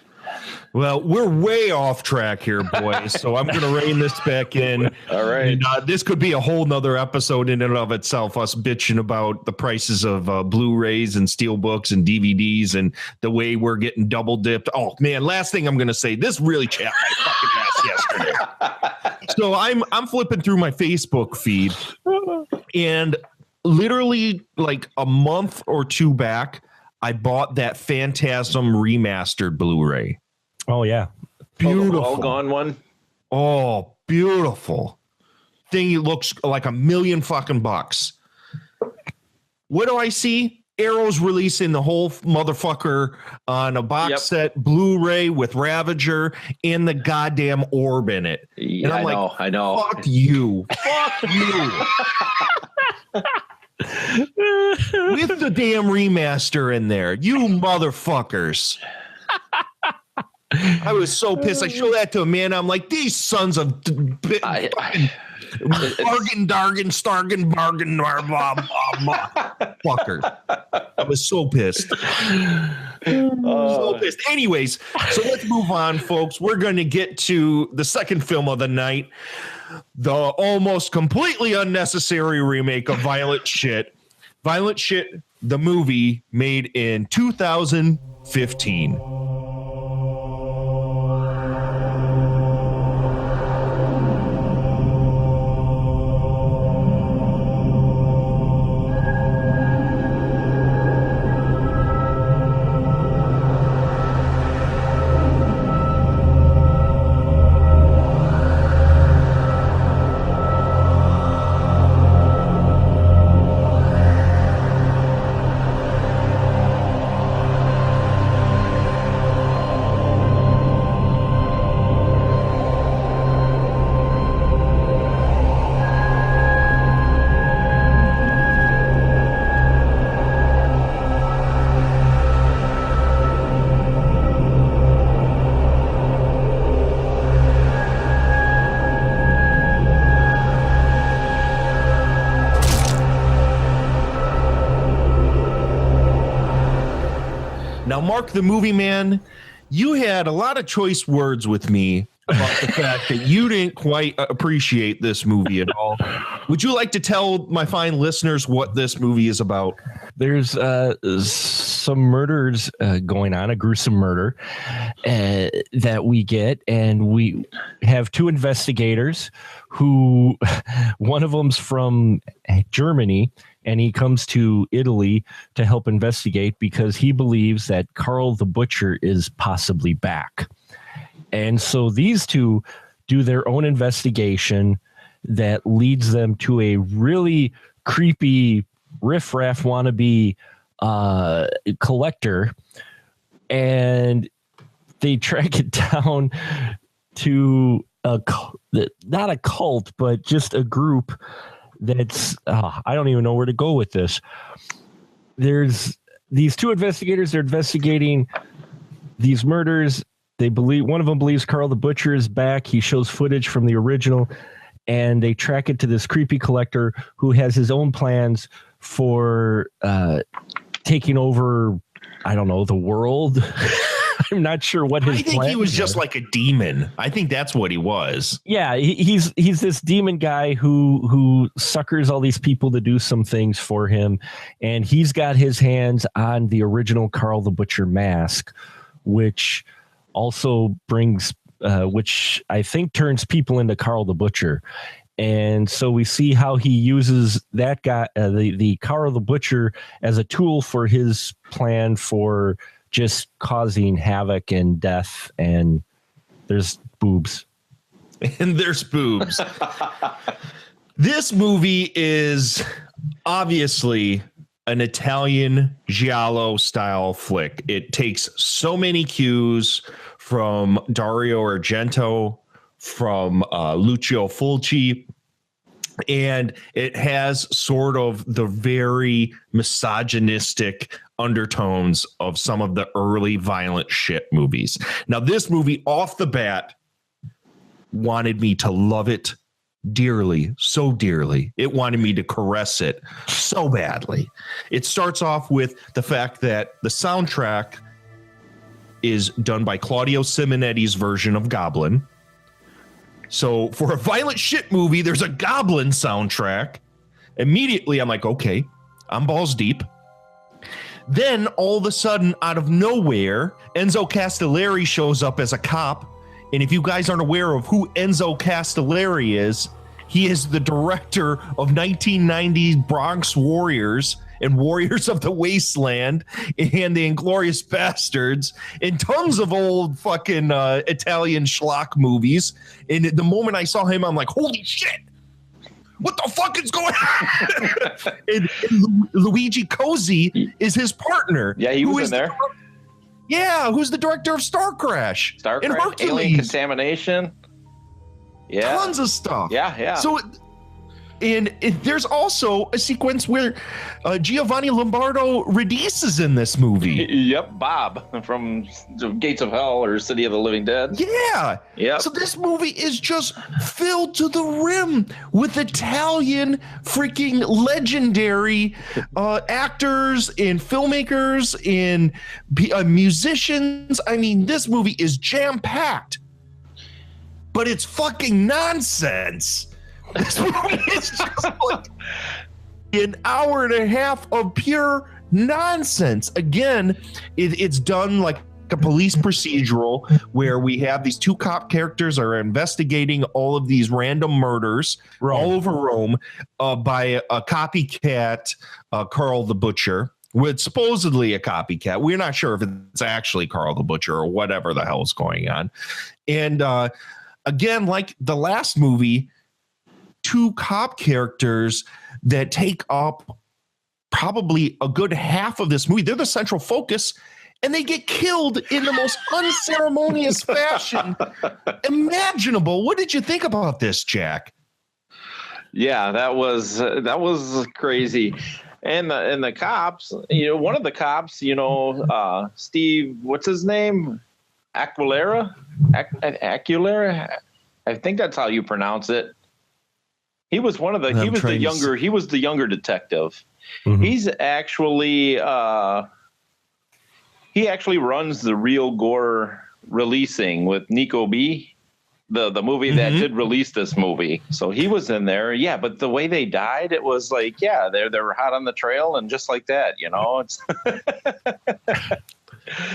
[SPEAKER 3] Well, we're way off track here, boys. So I'm going to rein this back in.
[SPEAKER 6] All right.
[SPEAKER 3] And, this could be a whole nother episode in and of itself, us bitching about the prices of Blu-rays and steelbooks and DVDs and the way we're getting double dipped. Oh, man, last thing I'm going to say, this really chapped my fucking ass yesterday. So I'm flipping through my Facebook feed, and literally like a month or two back, I bought that Phantasm remastered Blu-ray.
[SPEAKER 4] Oh, yeah.
[SPEAKER 3] Beautiful.
[SPEAKER 6] All gone one.
[SPEAKER 3] Oh, beautiful. Thing looks like $1 million fucking bucks. What do I see? Arrow's releasing the whole motherfucker on a box set Blu-ray with Ravager and the goddamn orb in it.
[SPEAKER 6] Yeah,
[SPEAKER 3] and I'm
[SPEAKER 6] I know.
[SPEAKER 3] Fuck you. Fuck you. With the damn remaster in there. You motherfuckers. I was so pissed. I showed that to a man. I'm like, these sons of bargain, stargain, bargain, fucker. I was so pissed. So pissed. Anyways, so let's move on, folks. We're going to get to the second film of the night, the almost completely unnecessary remake of Violent Shit. Violent Shit, the movie made in 2015. Now, Mark, the movie man, you had a lot of choice words with me about the fact that you didn't quite appreciate this movie at all. Would you like to tell my fine listeners what this movie is about?
[SPEAKER 4] There's some murders going on, a gruesome murder that we get, and we have two investigators who, one of them's from Germany, and he comes to Italy to help investigate because he believes that Karl the Butcher is possibly back. And so these two do their own investigation that leads them to a really creepy riffraff wannabe collector, and they track it down to not a cult, but just a group that's I don't even know where to go with this. There's these two investigators. They're investigating these murders. They believe one of them believes Karl the Butcher is back. He shows footage from the original, and they track it to this creepy collector who has his own plans for taking over, I don't know, the world. I'm not sure what his
[SPEAKER 3] I think he was just like a demon. I think that's what he was.
[SPEAKER 4] Yeah, he's this demon guy who suckers all these people to do some things for him, and he's got his hands on the original Karl the Butcher mask, which also brings which I think turns people into Karl the Butcher. And so we see how he uses that guy, the Karl the Butcher, as a tool for his plan for just causing havoc and death. And there's boobs.
[SPEAKER 3] And there's boobs. This movie is obviously an Italian giallo style flick. It takes so many cues from Dario Argento, from Lucio Fulci, and it has sort of the very misogynistic undertones of some of the early Violent Shit movies. Now, this movie off the bat wanted me to love it dearly, so dearly. It wanted me to caress it so badly. It starts off with the fact that the soundtrack is done by Claudio Simonetti's version of Goblin. So for a violent shit movie, there's a Goblin soundtrack. Immediately, I'm like, okay, I'm balls deep. Then all of a sudden, out of nowhere, Enzo Castellari shows up as a cop. And if you guys aren't aware of who Enzo Castellari is, he is the director of 1990s Bronx Warriors and Warriors of the Wasteland and the Inglourious Bastards and tons of old fucking Italian schlock movies. And the moment I saw him, I'm like, holy shit, what the fuck is going on? and Luigi Cozzi is his partner.
[SPEAKER 6] Yeah, he was in there.
[SPEAKER 3] Who's the director of Star Crash?
[SPEAKER 6] Star Crash, Alien Contamination. Yeah.
[SPEAKER 3] Tons of stuff.
[SPEAKER 6] Yeah.
[SPEAKER 3] So, there's also a sequence where Giovanni Lombardo Radice is in this movie.
[SPEAKER 6] Yep, Bob from Gates of Hell or City of the Living Dead.
[SPEAKER 3] Yeah.
[SPEAKER 6] Yep.
[SPEAKER 3] So this movie is just filled to the rim with Italian freaking legendary actors and filmmakers and musicians. I mean, this movie is jam-packed. But it's fucking nonsense. This movie is just like an hour and a half of pure nonsense. Again, it's done like a police procedural where we have these two cop characters are investigating all of these random murders all over Rome by a copycat, Karl the Butcher, with supposedly a copycat. We're not sure if it's actually Karl the Butcher or whatever the hell is going on. And again, like the last movie, two cop characters that take up probably a good half of this movie. They're the central focus, and they get killed in the most unceremonious fashion imaginable. What did you think about this, Jack?
[SPEAKER 6] Yeah, that was crazy. And the cops, one of the cops, Steve, what's his name? Aquilera? I think that's how you pronounce it. He was the younger detective. Mm-hmm. He's actually he actually runs the Real Gore Releasing with Nico B, the movie that did release this movie. So he was in there. Yeah, but the way they died, it was like, yeah, they were hot on the trail and just like that, it's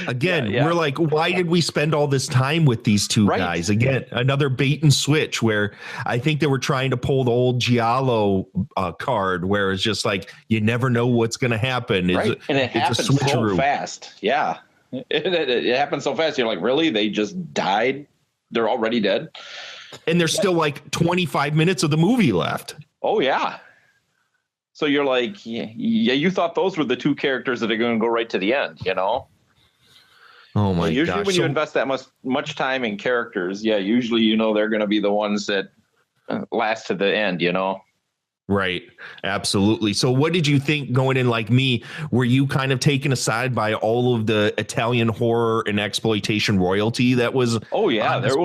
[SPEAKER 3] Again, we're like, why did we spend all this time with these two guys? Again, another bait and switch where I think they were trying to pull the old Giallo card where it's just like, you never know what's going to happen.
[SPEAKER 6] And it happens so fast. Yeah. It happens so fast. You're like, really? They just died? They're already dead?
[SPEAKER 3] And there's still like 25 minutes of the movie left.
[SPEAKER 6] Oh, yeah. So you're like, yeah, you thought those were the two characters that are going to go right to the end,
[SPEAKER 3] Oh my gosh.
[SPEAKER 6] Usually when you invest that much time in characters, usually they're going to be the ones that last to the end,
[SPEAKER 3] Right. Absolutely. So what did you think going in like me? Were you kind of taken aside by all of the Italian horror and exploitation royalty that was?
[SPEAKER 6] Oh yeah, there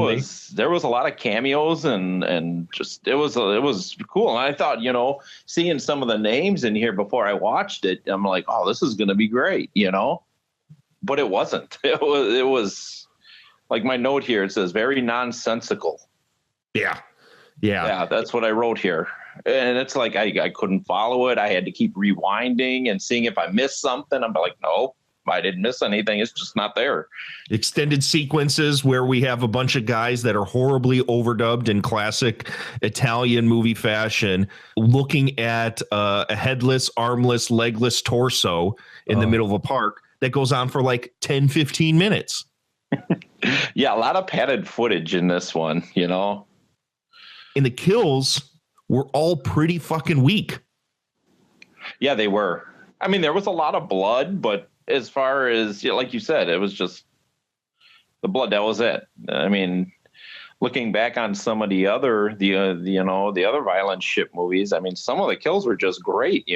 [SPEAKER 6] was a lot of cameos and just it was cool. And I thought, seeing some of the names in here before I watched it, I'm like, oh, this is going to be great, But it wasn't. It was like my note here. It says very nonsensical.
[SPEAKER 3] Yeah.
[SPEAKER 6] That's what I wrote here. And it's like I couldn't follow it. I had to keep rewinding and seeing if I missed something. I'm like, no, I didn't miss anything. It's just not there. Extended
[SPEAKER 3] sequences where we have a bunch of guys that are horribly overdubbed in classic Italian movie fashion, looking at a headless, armless, legless torso in the middle of a park. That goes on for like 10, 15 minutes.
[SPEAKER 6] Yeah, a lot of padded footage in this one, And
[SPEAKER 3] the kills were all pretty fucking weak.
[SPEAKER 6] Yeah, they were. I mean, there was a lot of blood, but as far as, like you said, it was just the blood. That was it. I mean, looking back on some of the other violent shit movies, I mean, some of the kills were just great,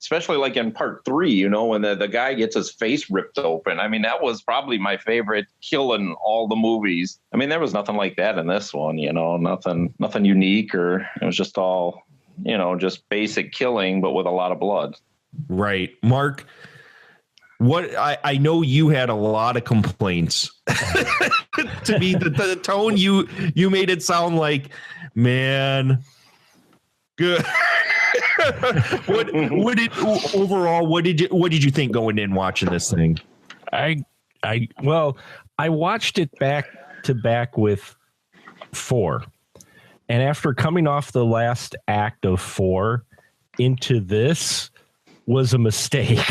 [SPEAKER 6] Especially like in part 3, when the guy gets his face ripped open. I mean, that was probably my favorite kill in all the movies. I mean, there was nothing like that in this one, nothing unique, or it was just all, just basic killing, but with a lot of blood.
[SPEAKER 3] Right. Mark, what I know you had a lot of complaints. To me, the tone you made it sound like, man, good. what did you think going in watching this thing?
[SPEAKER 4] I watched it back to back with 4. And after coming off the last act of 4 into this was a mistake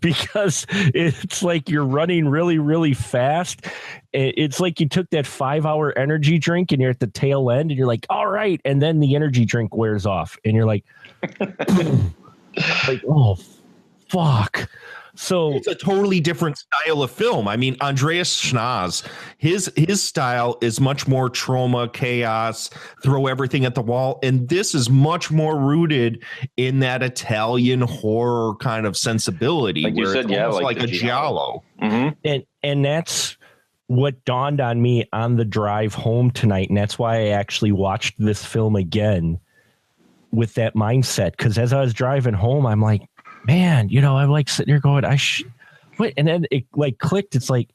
[SPEAKER 4] because it's like you're running really, really fast. It's like you took that 5-hour energy drink and you're at the tail end and you're like, all right. And then the energy drink wears off and you're like, like, oh, fuck. So
[SPEAKER 3] it's a totally different style of film. I mean, Andreas Schnaaz, his style is much more trauma, chaos, throw everything at the wall. And this is much more rooted in that Italian horror kind of sensibility.
[SPEAKER 6] Like you said,
[SPEAKER 3] it's
[SPEAKER 6] like
[SPEAKER 3] a giallo.
[SPEAKER 6] Mm-hmm.
[SPEAKER 4] And that's what dawned on me on the drive home tonight. And that's why I actually watched this film again with that mindset. Because as I was driving home, I'm like, man, I'm like sitting here going, what? And then it like clicked. It's like,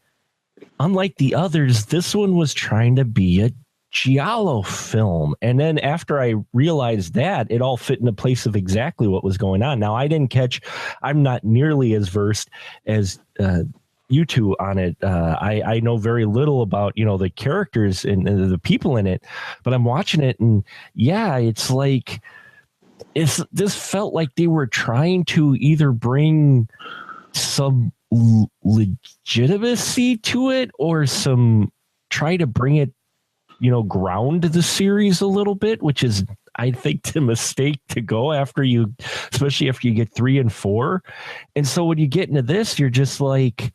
[SPEAKER 4] unlike the others, this one was trying to be a giallo film. And then after I realized that, it all fit into place of exactly what was going on. Now, I'm not nearly as versed as you two on it. I know very little about, the characters and the people in it, but I'm watching it and yeah, it's like, this felt like they were trying to either bring some legitimacy to it or try to bring it, ground the series a little bit, which is, I think, the mistake to go especially after you get 3 and 4. And so when you get into this, you're just like,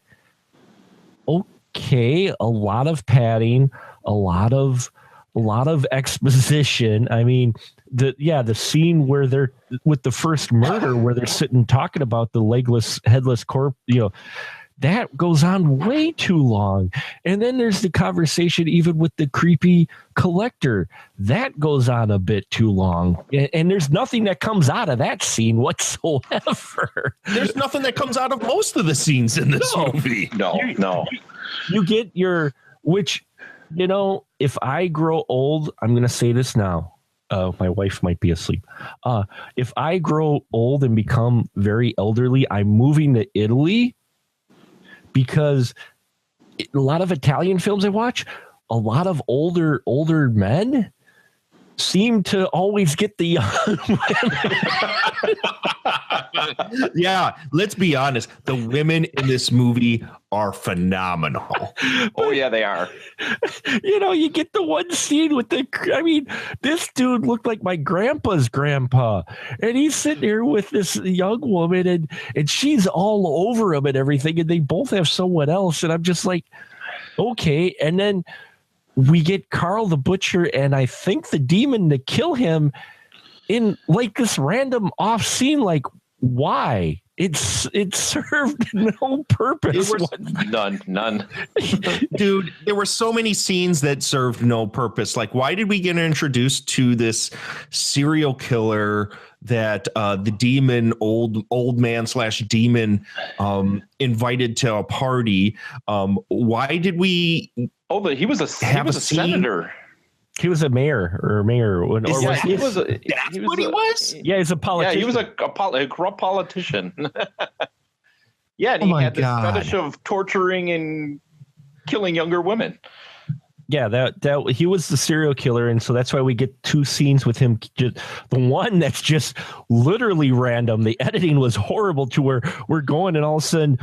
[SPEAKER 4] okay, a lot of padding, a lot of exposition. I mean, the scene where they're with the first murder, where they're sitting talking about the legless, headless corpse, that goes on way too long. And then there's the conversation even with the creepy collector that goes on a bit too long. And there's nothing that comes out of that scene whatsoever.
[SPEAKER 3] There's nothing that comes out of most of the scenes in this movie.
[SPEAKER 6] No.
[SPEAKER 4] You get which, if I grow old, I'm going to say this now. My wife might be asleep. If I grow old and become very elderly, I'm moving to Italy because a lot of Italian films I watch, a lot of older men seem to always get the young women.
[SPEAKER 3] Yeah, let's be honest. The women in this movie are phenomenal.
[SPEAKER 6] Oh, yeah, they are.
[SPEAKER 4] You get the one scene with this dude looked like my grandpa's grandpa. And he's sitting here with this young woman and she's all over him and everything. And they both have someone else. And I'm just like, okay. And then we get Karl the Butcher and I think the demon to kill him in like this random off scene. Like, why? It served no purpose.
[SPEAKER 6] None.
[SPEAKER 3] Dude, there were so many scenes that served no purpose. Like, why did we get introduced to this serial killer that the demon, old man / demon invited to a party? Why did we...
[SPEAKER 6] Oh, but he was a senator.
[SPEAKER 4] He was a mayor.
[SPEAKER 3] That's what he was?
[SPEAKER 4] Yeah, he's a politician.
[SPEAKER 6] Yeah, he was a corrupt politician. Yeah, and he had this fetish of torturing and killing younger women.
[SPEAKER 4] Yeah, that he was the serial killer, and so that's why we get 2 scenes with him. Just, the one that's just literally random. The editing was horrible to where we're going, and all of a sudden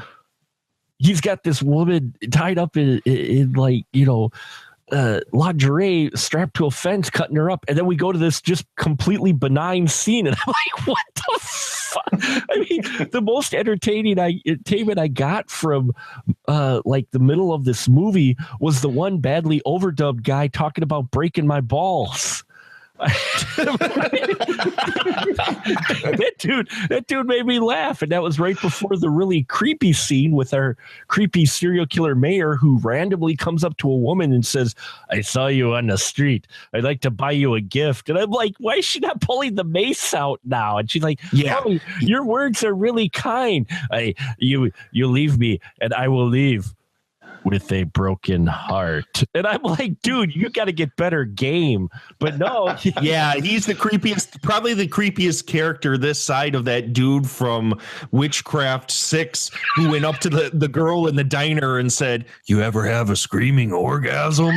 [SPEAKER 4] he's got this woman tied up in like, lingerie strapped to a fence, cutting her up. And then we go to this just completely benign scene. And I'm like, what the fuck? I mean, the most entertainment I got from like the middle of this movie was the one badly overdubbed guy talking about breaking my balls. that dude made me laugh, and that was right before the really creepy scene with our creepy serial killer mayor, who randomly comes up to a woman and says, "I saw you on the street. I'd like to buy you a gift." And I'm like, "Why is she not pulling the mace out now?" And she's like, "Yeah, oh, your words are really kind. You leave me, and I will leave with a broken heart." And I'm like, dude, you got to get better game. But no.
[SPEAKER 3] Yeah, he's the creepiest, probably the creepiest character this side of that dude from Witchcraft 6 who went up to the girl in the diner and said, "You ever have a screaming orgasm?"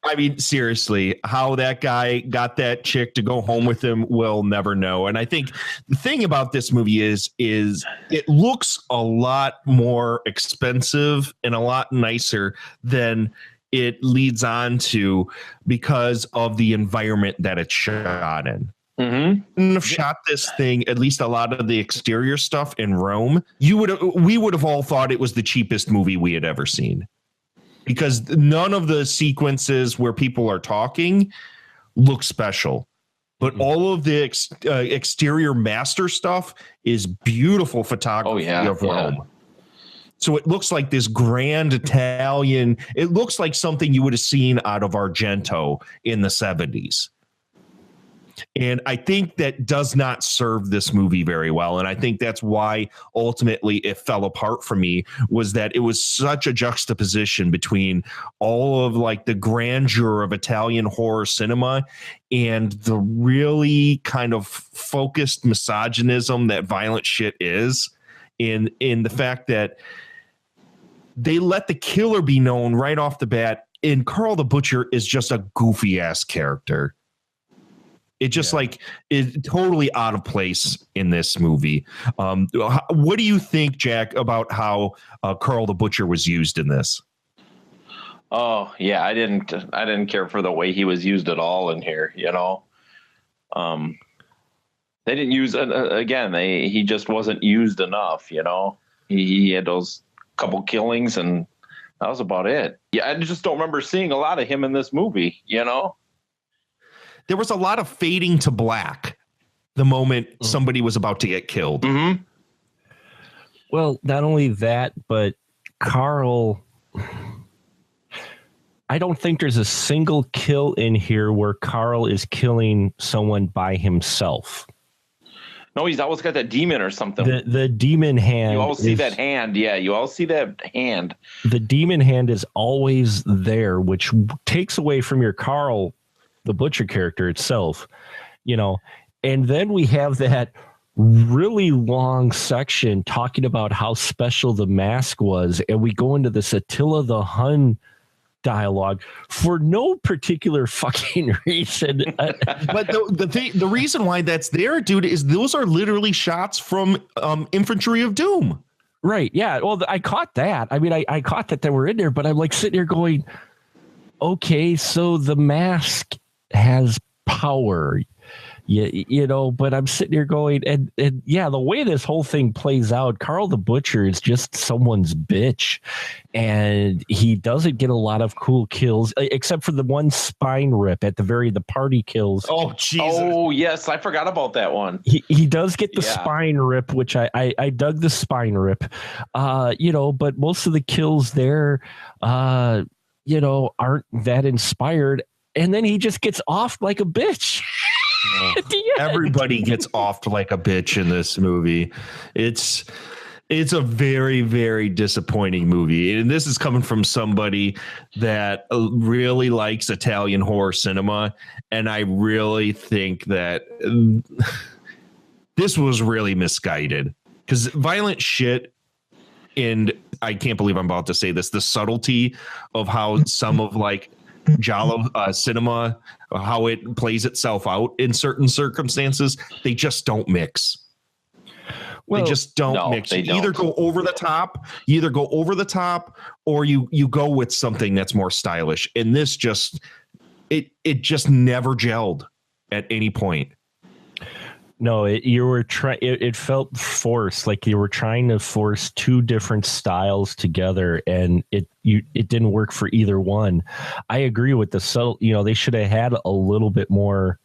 [SPEAKER 3] I mean, seriously, how that guy got that chick to go home with him, we'll never know. And I think the thing about this movie is it looks a lot more expensive and a lot nicer than it leads on to because of the environment that it's shot in. Mm-hmm. Have shot this thing, at least a lot of the exterior stuff, in Rome. We would have all thought it was the cheapest movie we had ever seen, because none of the sequences where people are talking look special, but all of the exterior master stuff is beautiful photography of Rome. Yeah. So it looks like this grand Italian. It looks like something you would have seen out of Argento in the 70s. And I think that does not serve this movie very well. And I think that's why ultimately it fell apart for me, was that it was such a juxtaposition between all of like the grandeur of Italian horror cinema and the really kind of focused misogynism that violent shit is, in the fact that they let the killer be known right off the bat. And Karl the Butcher is just a goofy ass character. It just is totally out of place in this movie. What do you think, Jack, about how Karl the Butcher was used in this?
[SPEAKER 6] Oh yeah, I didn't care for the way he was used at all in here. You know, they didn't use again. He just wasn't used enough. You know, he had those couple killings, and that was about it. Yeah, I just don't remember seeing a lot of him in this movie. You know.
[SPEAKER 3] There was a lot of fading to black the moment somebody was about to get killed.
[SPEAKER 6] Mm-hmm.
[SPEAKER 4] Well, not only that, but Karl, I don't think there's a single kill in here where Karl is killing someone by himself.
[SPEAKER 6] No, he's always got that demon or something.
[SPEAKER 4] The demon hand.
[SPEAKER 6] You always see that hand. Yeah, you all see that hand.
[SPEAKER 4] The demon hand is always there, which takes away from your Karl the Butcher character itself, you know. And then we have that really long section talking about how special the mask was, and we go into this Attila the Hun dialogue for no particular fucking reason.
[SPEAKER 3] But the reason why that's there, dude, is those are literally shots from Infantry of Doom.
[SPEAKER 4] Right. Yeah. Well, I caught that. I mean, I caught that they were in there, but I'm like sitting here going, okay, so the mask has power, you know, but I'm sitting here going, and yeah, the way this whole thing plays out, Karl the Butcher is just someone's bitch, and he doesn't get a lot of cool kills except for the one spine rip at the party kills.
[SPEAKER 3] Oh, Jesus.
[SPEAKER 6] Oh, yes, I forgot about that one.
[SPEAKER 4] He does get the spine rip, which I dug the spine rip, you know, but most of the kills there, you know, aren't that inspired. And then he just gets off like a bitch.
[SPEAKER 3] Everybody gets off like a bitch in this movie. It's a very, very disappointing movie. And this is coming from somebody that really likes Italian horror cinema. And I really think that this was really misguided, because violent shit, and I can't believe I'm about to say this, the subtlety of how some of like Giallo cinema, how it plays itself out in certain circumstances, they just don't mix. Well, they just don't mix. You either go over the top, or you go with something that's more stylish. And this just it just never gelled at any point.
[SPEAKER 4] No, it felt forced, like you were trying to force two different styles together, and it didn't work for either one. I agree with the subtle. They should have had a little bit more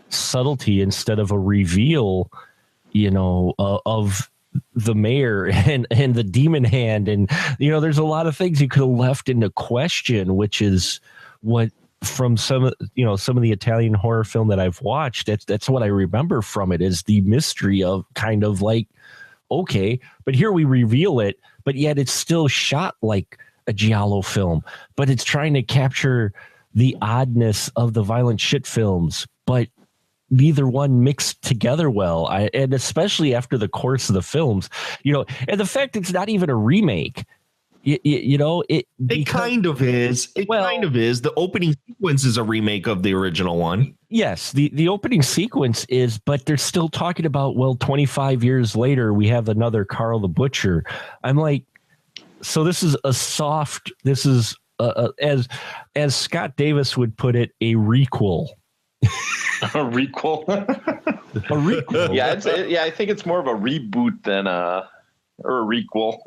[SPEAKER 4] subtlety instead of a reveal. Of the mayor and the demon hand, and there's a lot of things you could have left into question, which is what. From some of the Italian horror film that I've watched, that's what I remember from it, is the mystery of kind of like, okay, but here we reveal it, but yet it's still shot like a giallo film, but it's trying to capture the oddness of the violent shit films, but neither one mixed together well. And especially after the course of the films, and the fact it's not even a remake. It
[SPEAKER 3] kind of is. Kind of is. The opening sequence is a remake of the original one.
[SPEAKER 4] Yes, the opening sequence is, but they're still talking about, 25 years later, we have another Karl the Butcher. I'm like, so this is as Scott Davis would put it, a requel.
[SPEAKER 6] A requel?
[SPEAKER 4] A requel.
[SPEAKER 6] Yeah, I think it's more of a reboot than a requel.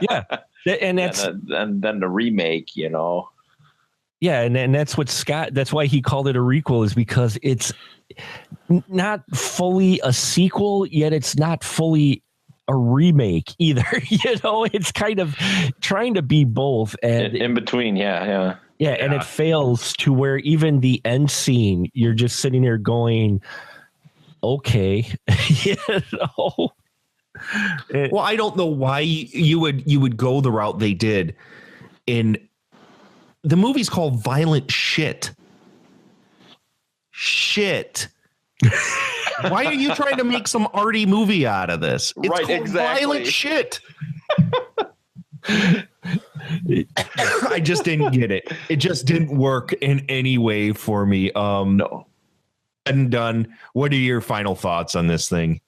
[SPEAKER 4] Yeah. And that's
[SPEAKER 6] and then the remake,
[SPEAKER 4] Yeah, and that's what that's why he called it a requel, is because it's not fully a sequel, yet it's not fully a remake either. It's kind of trying to be both, and
[SPEAKER 6] in between, yeah.
[SPEAKER 4] And it fails to where even the end scene, you're just sitting there going, okay,
[SPEAKER 3] Well, I don't know why you would go the route they did. In the movie's called Violent Shit. Why are you trying to make some arty movie out of this? It's
[SPEAKER 6] right,
[SPEAKER 3] called
[SPEAKER 6] exactly.
[SPEAKER 3] Violent Shit. I just didn't get it. It just didn't work in any way for me.
[SPEAKER 6] No.
[SPEAKER 3] And done. What are your final thoughts on this thing?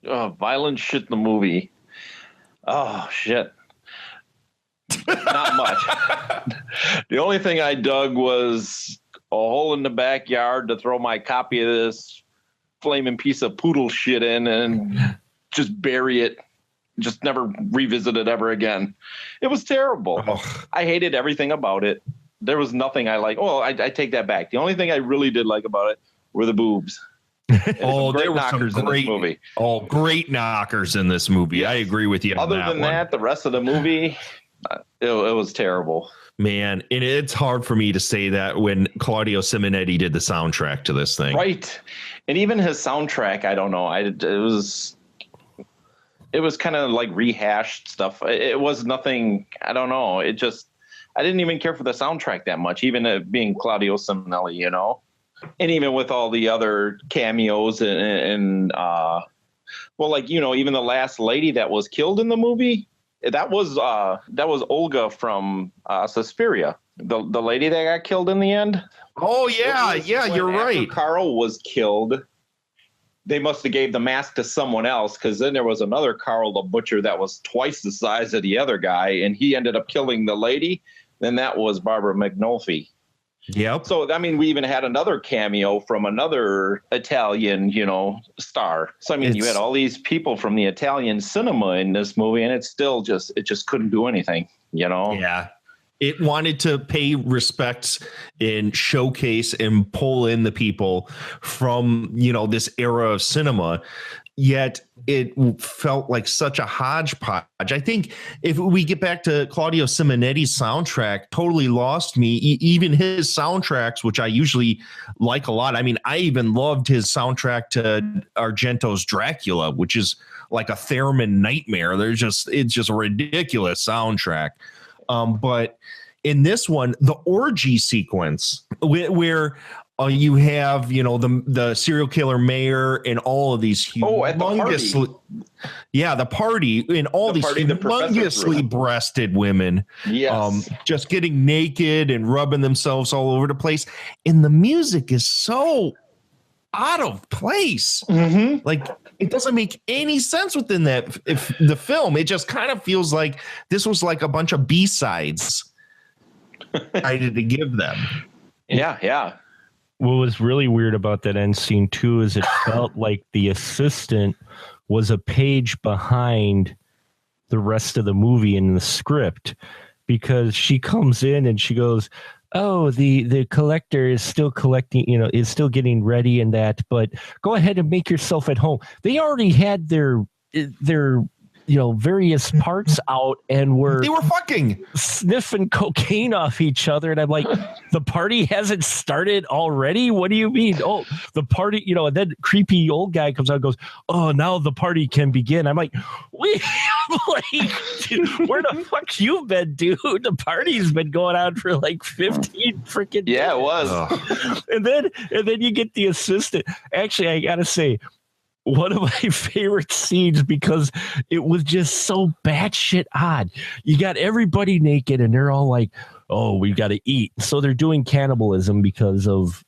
[SPEAKER 6] Violent shit in the movie. Oh, shit. Not much. The only thing I dug was a hole in the backyard to throw my copy of this flaming piece of poodle shit in and just bury it. Just never revisit it ever again. It was terrible. Oh. I hated everything about it. There was nothing I liked. Oh, I take that back. The only thing I really did like about it were the boobs.
[SPEAKER 3] There were some great movie. Great knockers in this movie. Yes. I agree with you.
[SPEAKER 6] Other than that, the rest of the movie, it was terrible.
[SPEAKER 3] Man, and it's hard for me to say that when Claudio Simonetti did the soundtrack to this thing.
[SPEAKER 6] Right, and even his soundtrack, I don't know. It was kind of like rehashed stuff. It was nothing. I don't know. I didn't even care for the soundtrack that much, even it being Claudio Simonetti, And even with all the other cameos and even the last lady that was killed in the movie, that was Olga from Suspiria, the lady that got killed in the end.
[SPEAKER 3] Oh yeah, you're right.
[SPEAKER 6] Karl was killed. They must have gave the mask to someone else, because then there was another Karl the Butcher that was twice the size of the other guy, and he ended up killing the lady. Then that was Barbara McNulty.
[SPEAKER 3] Yep.
[SPEAKER 6] So, I mean, we even had another cameo from another Italian, star. So, I mean, you had all these people from the Italian cinema in this movie, and it just couldn't do anything,
[SPEAKER 3] Yeah. It wanted to pay respects and showcase and pull in the people from, this era of cinema. Yet it felt like such a hodgepodge. I think if we get back to Claudio Simonetti's soundtrack, totally lost me. Even his soundtracks, which I usually like a lot. I mean, I even loved his soundtrack to Argento's Dracula, which is like a theremin nightmare. It's just a ridiculous soundtrack. But in this one, the orgy sequence where you have, the serial killer mayor and all of these humongous, the party and all these humongously breasted women, just getting naked and rubbing themselves all over the place. And the music is so out of place. Mm-hmm. Like, it doesn't make any sense within the film. It just kind of feels like this was like a bunch of B-sides I did to give them.
[SPEAKER 6] Yeah.
[SPEAKER 4] what was really weird about that end scene too is it felt like the assistant was a page behind the rest of the movie in the script, because she comes in and she goes, oh, the collector is still collecting, is still getting ready and that, but go ahead and make yourself at home. They already had their various parts out and
[SPEAKER 3] they were fucking
[SPEAKER 4] sniffing cocaine off each other. And I'm like, the party hasn't started already? What do you mean? Oh, the party, and then creepy old guy comes out and goes, oh, now the party can begin. I'm like, wait, dude, where the fuck you been, dude? The party's been going on for like 15 freaking
[SPEAKER 6] Yeah,
[SPEAKER 4] minutes.
[SPEAKER 6] it was.
[SPEAKER 4] And then you get the assistant. Actually, I gotta say, one of my favorite scenes, because it was just so batshit odd. You got everybody naked and they're all like, oh, we got to eat. So they're doing cannibalism because of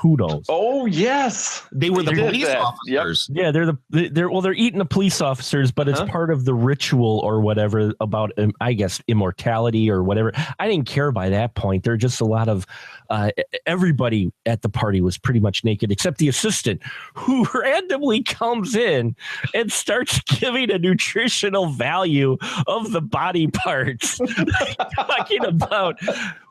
[SPEAKER 4] who knows.
[SPEAKER 6] Oh, yes.
[SPEAKER 3] they were the
[SPEAKER 6] They did
[SPEAKER 3] police
[SPEAKER 6] that.
[SPEAKER 3] officers.
[SPEAKER 4] Yeah, they're eating the police officers, but it's part of the ritual or whatever about, I guess, immortality or whatever. I didn't care by that point. There are just a lot of everybody at the party was pretty much naked except the assistant, who randomly comes in and starts giving a nutritional value of the body parts, talking about,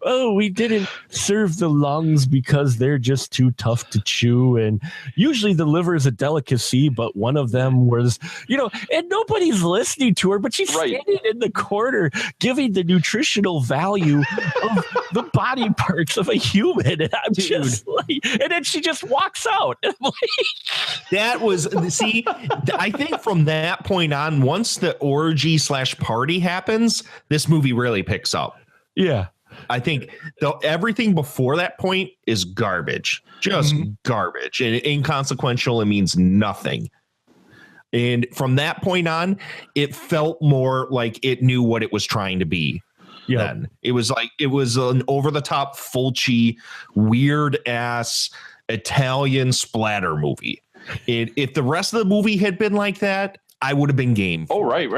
[SPEAKER 4] oh, we didn't serve the lungs because they're just too tough to chew, and usually the liver is a delicacy, but one of them was, and nobody's listening to her, but she's standing in the corner giving the nutritional value of the body parts of a human, and I'm just like, and then she just walks out. And I'm like,
[SPEAKER 3] That was, see, I think from that point on, once the orgy / party happens, this movie really picks up.
[SPEAKER 4] yeah.
[SPEAKER 3] I think everything before that point is garbage, just garbage, and inconsequential. It means nothing. And from that point on, it felt more like it knew what it was trying to be.
[SPEAKER 4] Yeah.
[SPEAKER 3] Then it was an over the top, Fulci, weird ass Italian splatter movie. If the rest of the movie had been like that, I would have been game.
[SPEAKER 6] Oh, right.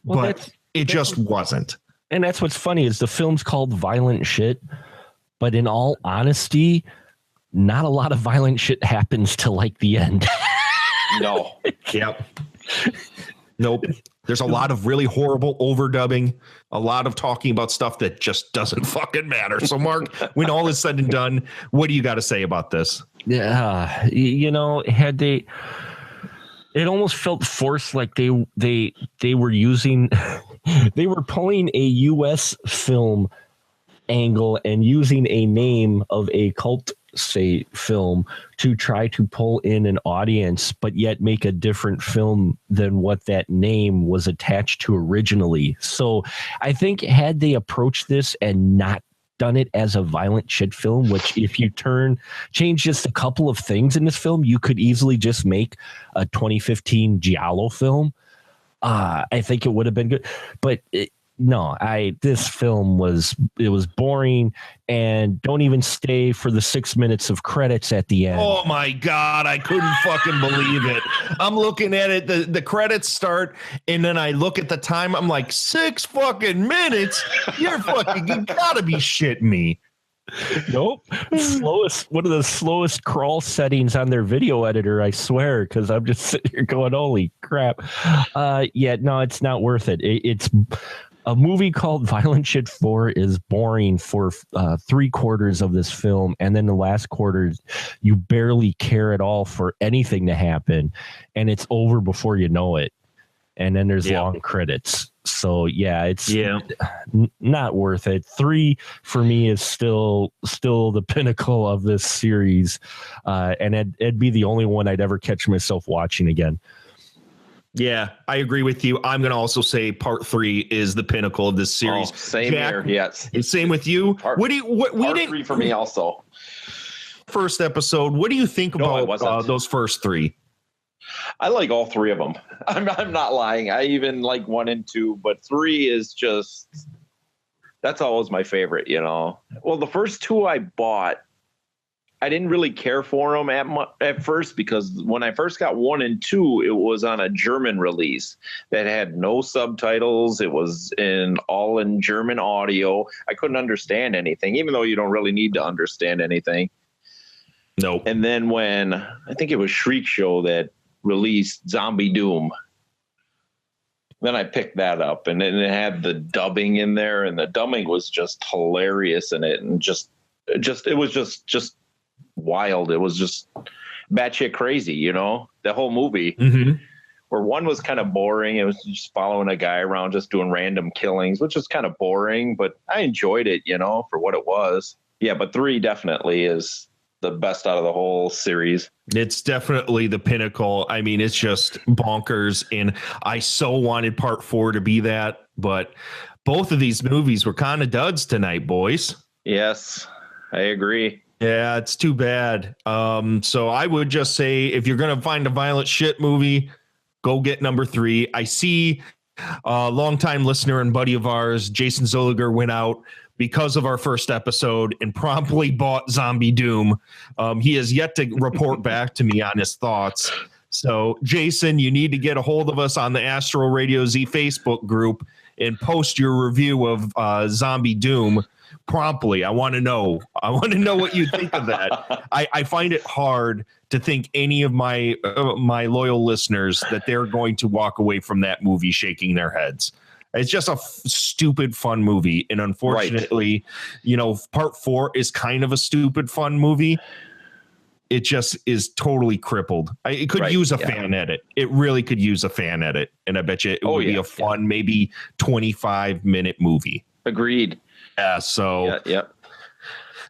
[SPEAKER 4] Well,
[SPEAKER 3] But it just wasn't.
[SPEAKER 4] And that's what's funny is the film's called Violent Shit, but in all honesty, not a lot of violent shit happens till like the end.
[SPEAKER 6] No.
[SPEAKER 3] Yep. Nope. There's a lot of really horrible overdubbing, a lot of talking about stuff that just doesn't fucking matter. So, Mark, when all is said and done, what do you got to say about this?
[SPEAKER 4] Yeah, had they, it almost felt forced, like they were using, they were pulling a U.S. film angle and using a name of a cult film to try to pull in an audience, but yet make a different film than what that name was attached to originally. So I think had they approached this and not done it as a violent shit film, which if you change just a couple of things in this film, you could easily just make a 2015 Giallo film. I think it would have been good, but this film was boring, and don't even stay for the 6 minutes of credits at the end.
[SPEAKER 3] Oh my God, I couldn't fucking believe it. I'm looking at it, the credits start, and then I look at the time, I'm like, 6 fucking minutes? You gotta be shitting me.
[SPEAKER 4] Nope. One of the slowest crawl settings on their video editor, I swear, because I'm just sitting here going, holy crap. It's not worth it. It's a movie called Violent Shit 4 is boring for 3/4 of this film, and then the last quarter, you barely care at all for anything to happen, and it's over before you know it. And then there's long credits. So it's not worth it. 3 for me is still the pinnacle of this series, and it'd be the only one I'd ever catch myself watching again.
[SPEAKER 3] Yeah, I agree with you. I'm going to also say part 3 is the pinnacle of this series.
[SPEAKER 6] Oh, same here. Yes.
[SPEAKER 3] Same with you.
[SPEAKER 6] Part 3 for me also.
[SPEAKER 3] First episode. What do you think about those first 3?
[SPEAKER 6] I like all 3 of them. I'm not lying. I even like 1 and 2, but 3 is just, that's always my favorite, Well, the first 2 I bought, I didn't really care for them at first, because when I first got 1 and 2, it was on a German release that had no subtitles. It was all in German audio. I couldn't understand anything, even though you don't really need to understand anything.
[SPEAKER 3] Nope.
[SPEAKER 6] And then when I think it was Shriek Show that released Zombie Doom, then I picked that up, and then it had the dubbing in there, and the dubbing was just hilarious in it, and it was just wild. It was just batshit crazy, you know, the whole movie.
[SPEAKER 3] Mm-hmm.
[SPEAKER 6] Where one was kind of boring. It was just following a guy around, just doing random killings, which is kind of boring, but I enjoyed it, you know, for what it was. Yeah, but 3 definitely is the best out of the whole series.
[SPEAKER 3] It's definitely the pinnacle. I mean, it's just bonkers, and I so wanted part 4 to be that, but both of these movies were kind of duds tonight, boys.
[SPEAKER 6] Yes, I agree.
[SPEAKER 3] Yeah, it's too bad. So I would just say, if you're going to find a violent shit movie, go get number 3. I see a longtime listener and buddy of ours, Jason Zolliger, went out because of our first episode and promptly bought Zombie Doom. He has yet to report back to me on his thoughts. So, Jason, you need to get a hold of us on the Astro Radio Z Facebook group and post your review of Zombie Doom promptly. I want to know what you think of that. I find it hard to think any of my loyal listeners that they're going to walk away from that movie shaking their heads. It's just a stupid, fun movie. And unfortunately, you know, part 4 is kind of a stupid, fun movie. It just is totally crippled. It could use a fan edit. It really could use a fan edit. And I bet you it would be a fun, maybe 25-minute movie.
[SPEAKER 6] Agreed.
[SPEAKER 3] Yeah. So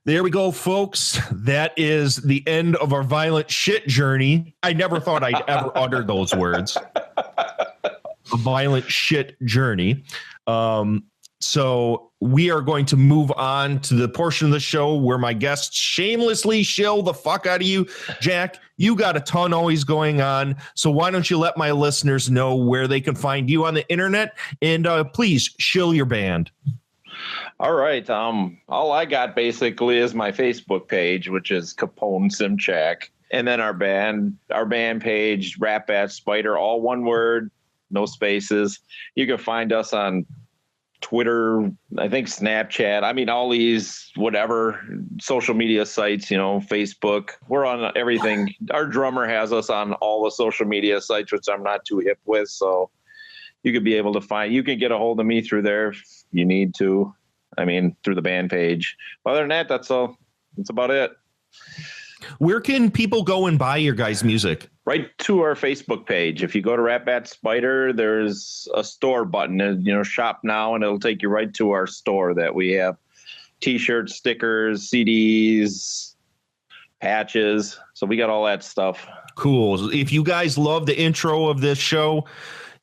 [SPEAKER 3] there we go, folks. That is the end of our violent shit journey. I never thought I'd ever utter those words. A violent shit journey. So we are going to move on to the portion of the show where my guests shamelessly shill the fuck out of you. Jack, you got a ton always going on. So why don't you let my listeners know where they can find you on the internet, and please shill your band.
[SPEAKER 6] All right. All I got basically is my Facebook page, which is Capone Simchak. And then our band page, Ratbatspider, all one word, no spaces. You can find us on Twitter, I think Snapchat. I mean, all these whatever social media sites, you know, Facebook. We're on everything. Our drummer has us on all the social media sites, which I'm not too hip with. So you could be able to you can get a hold of me through there if you need to. I mean, through the band page. Other than that, that's all. That's about it.
[SPEAKER 3] Where can people go and buy your guys' music?
[SPEAKER 6] Right to our Facebook page. If you go to Ratbatspider, there's a store button, you know, shop now, and it'll take you right to our store that we have T-shirts, stickers, CDs, patches. So we got all that stuff. Cool.
[SPEAKER 3] If you guys love the intro of this show,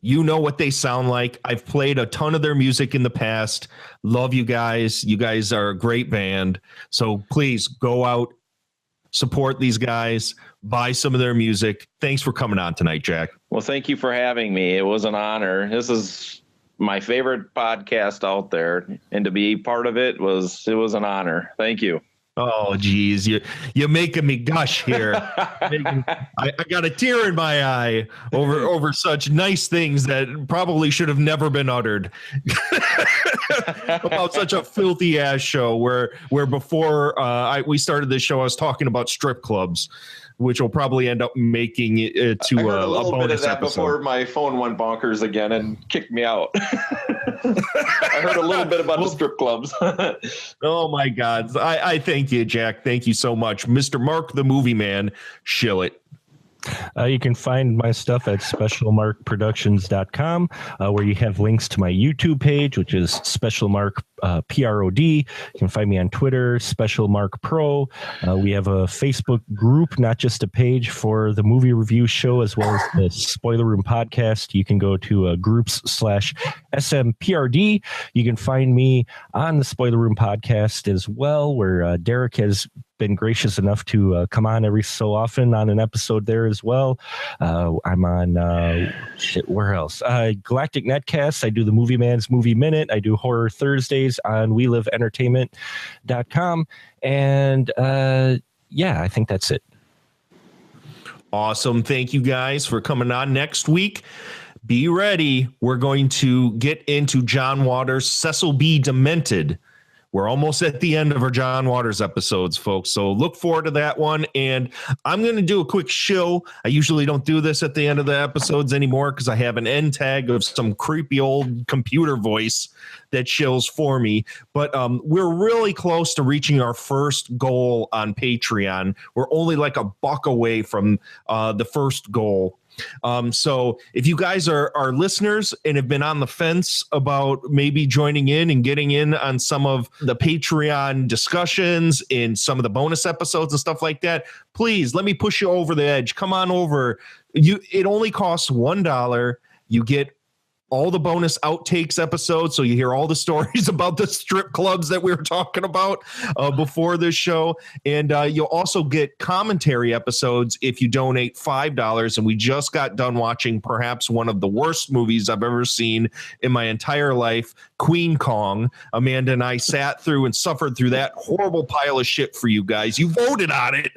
[SPEAKER 3] you know what they sound like. I've played a ton of their music in the past. Love you guys. You guys are a great band. So please go out, support these guys, buy some of their music. Thanks for coming on tonight, Jack.
[SPEAKER 6] Well, thank you for having me. It was an honor. This is my favorite podcast out there, and to be part of it was an honor. Thank you.
[SPEAKER 3] Oh, geez, you're making me gush here. I got a tear in my eye over such nice things that probably should have never been uttered about such a filthy ass show. Where before we started this show, I was talking about strip clubs, which will probably end up making it to
[SPEAKER 6] I heard a little bit of that
[SPEAKER 3] episode.
[SPEAKER 6] Before my phone went bonkers again and kicked me out. I heard a little bit about the strip clubs.
[SPEAKER 3] Oh my God. I thank you, Jack. Thank you so much. Mr. Mark, the movie man, shill it.
[SPEAKER 4] You can find my stuff at specialmarkproductions.com, where you have links to my YouTube page, which is specialmark PROD. You can find me on Twitter, specialmarkpro. We have a Facebook group, not just a page, for the movie review show, as well as the Spoiler Room podcast. You can go to groups/SMPRD. You can find me on the Spoiler Room podcast as well, where Derrick has been gracious enough to come on every so often on an episode there as well. I'm on where else? Galactic Netcast. I do the Movie Man's Movie Minute. I do Horror Thursdays on WeLiveEntertainment.com. And I think that's it.
[SPEAKER 3] Awesome. Thank you guys for coming on. Next week, be ready. We're going to get into John Waters' Cecil B. Demented, we're almost at the end of our John Waters episodes, folks. So look forward to that one. And I'm going to do a quick show. I usually don't do this at the end of the episodes anymore because I have an end tag of some creepy old computer voice that shills for me. But we're really close to reaching our first goal on Patreon. We're only like $1 away from the first goal. So if you guys are listeners and have been on the fence about maybe joining in and getting in on some of the Patreon discussions and some of the bonus episodes and stuff like that, please let me push you over the edge. Come on over. It only costs $1. You get all the bonus outtakes episodes, so you hear all the stories about the strip clubs that we were talking about before this show, and you'll also get commentary episodes if you donate $5. And we just got done watching perhaps one of the worst movies I've ever seen in my entire life, Queen Kong. Amanda and I sat through and suffered through that horrible pile of shit for you guys. You voted on it.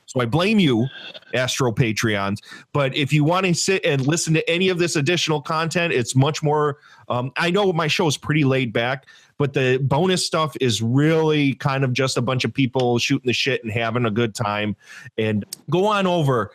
[SPEAKER 3] So I blame you, Astro Patreons. But if you want to sit and listen to any of this additional content, it's much more. I know my show is pretty laid back, but the bonus stuff is really kind of just a bunch of people shooting the shit and having a good time. And go on over.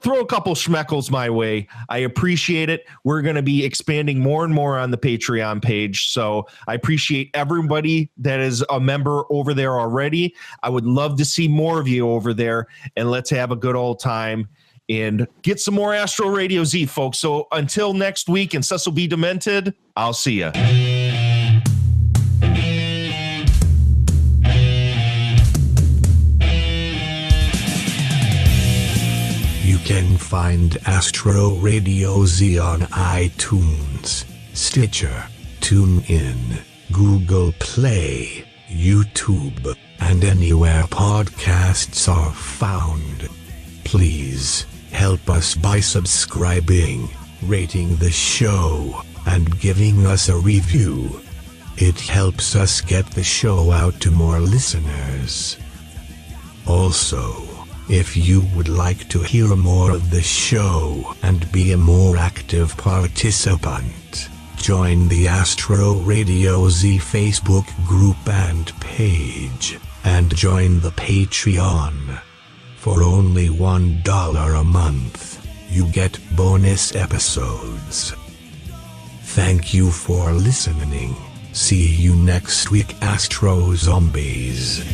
[SPEAKER 3] Throw a couple schmeckles my way. I appreciate it. We're going to be expanding more and more on the Patreon page. So I appreciate everybody that is a member over there already. I would love to see more of you over there, and let's have a good old time and get some more Astro Radio Z, folks. So until next week, and Cecil be demented, I'll see ya.
[SPEAKER 7] You can find Astro Radio Z on iTunes, Stitcher, TuneIn, Google Play, YouTube, and anywhere podcasts are found. Please help us by subscribing, rating the show, and giving us a review. It helps us get the show out to more listeners. Also, if you would like to hear more of the show and be a more active participant, join the Astro Radio Z Facebook group and page, and join the Patreon. For only $1 a month, you get bonus episodes. Thank you for listening. See you next week, Astro Zombies.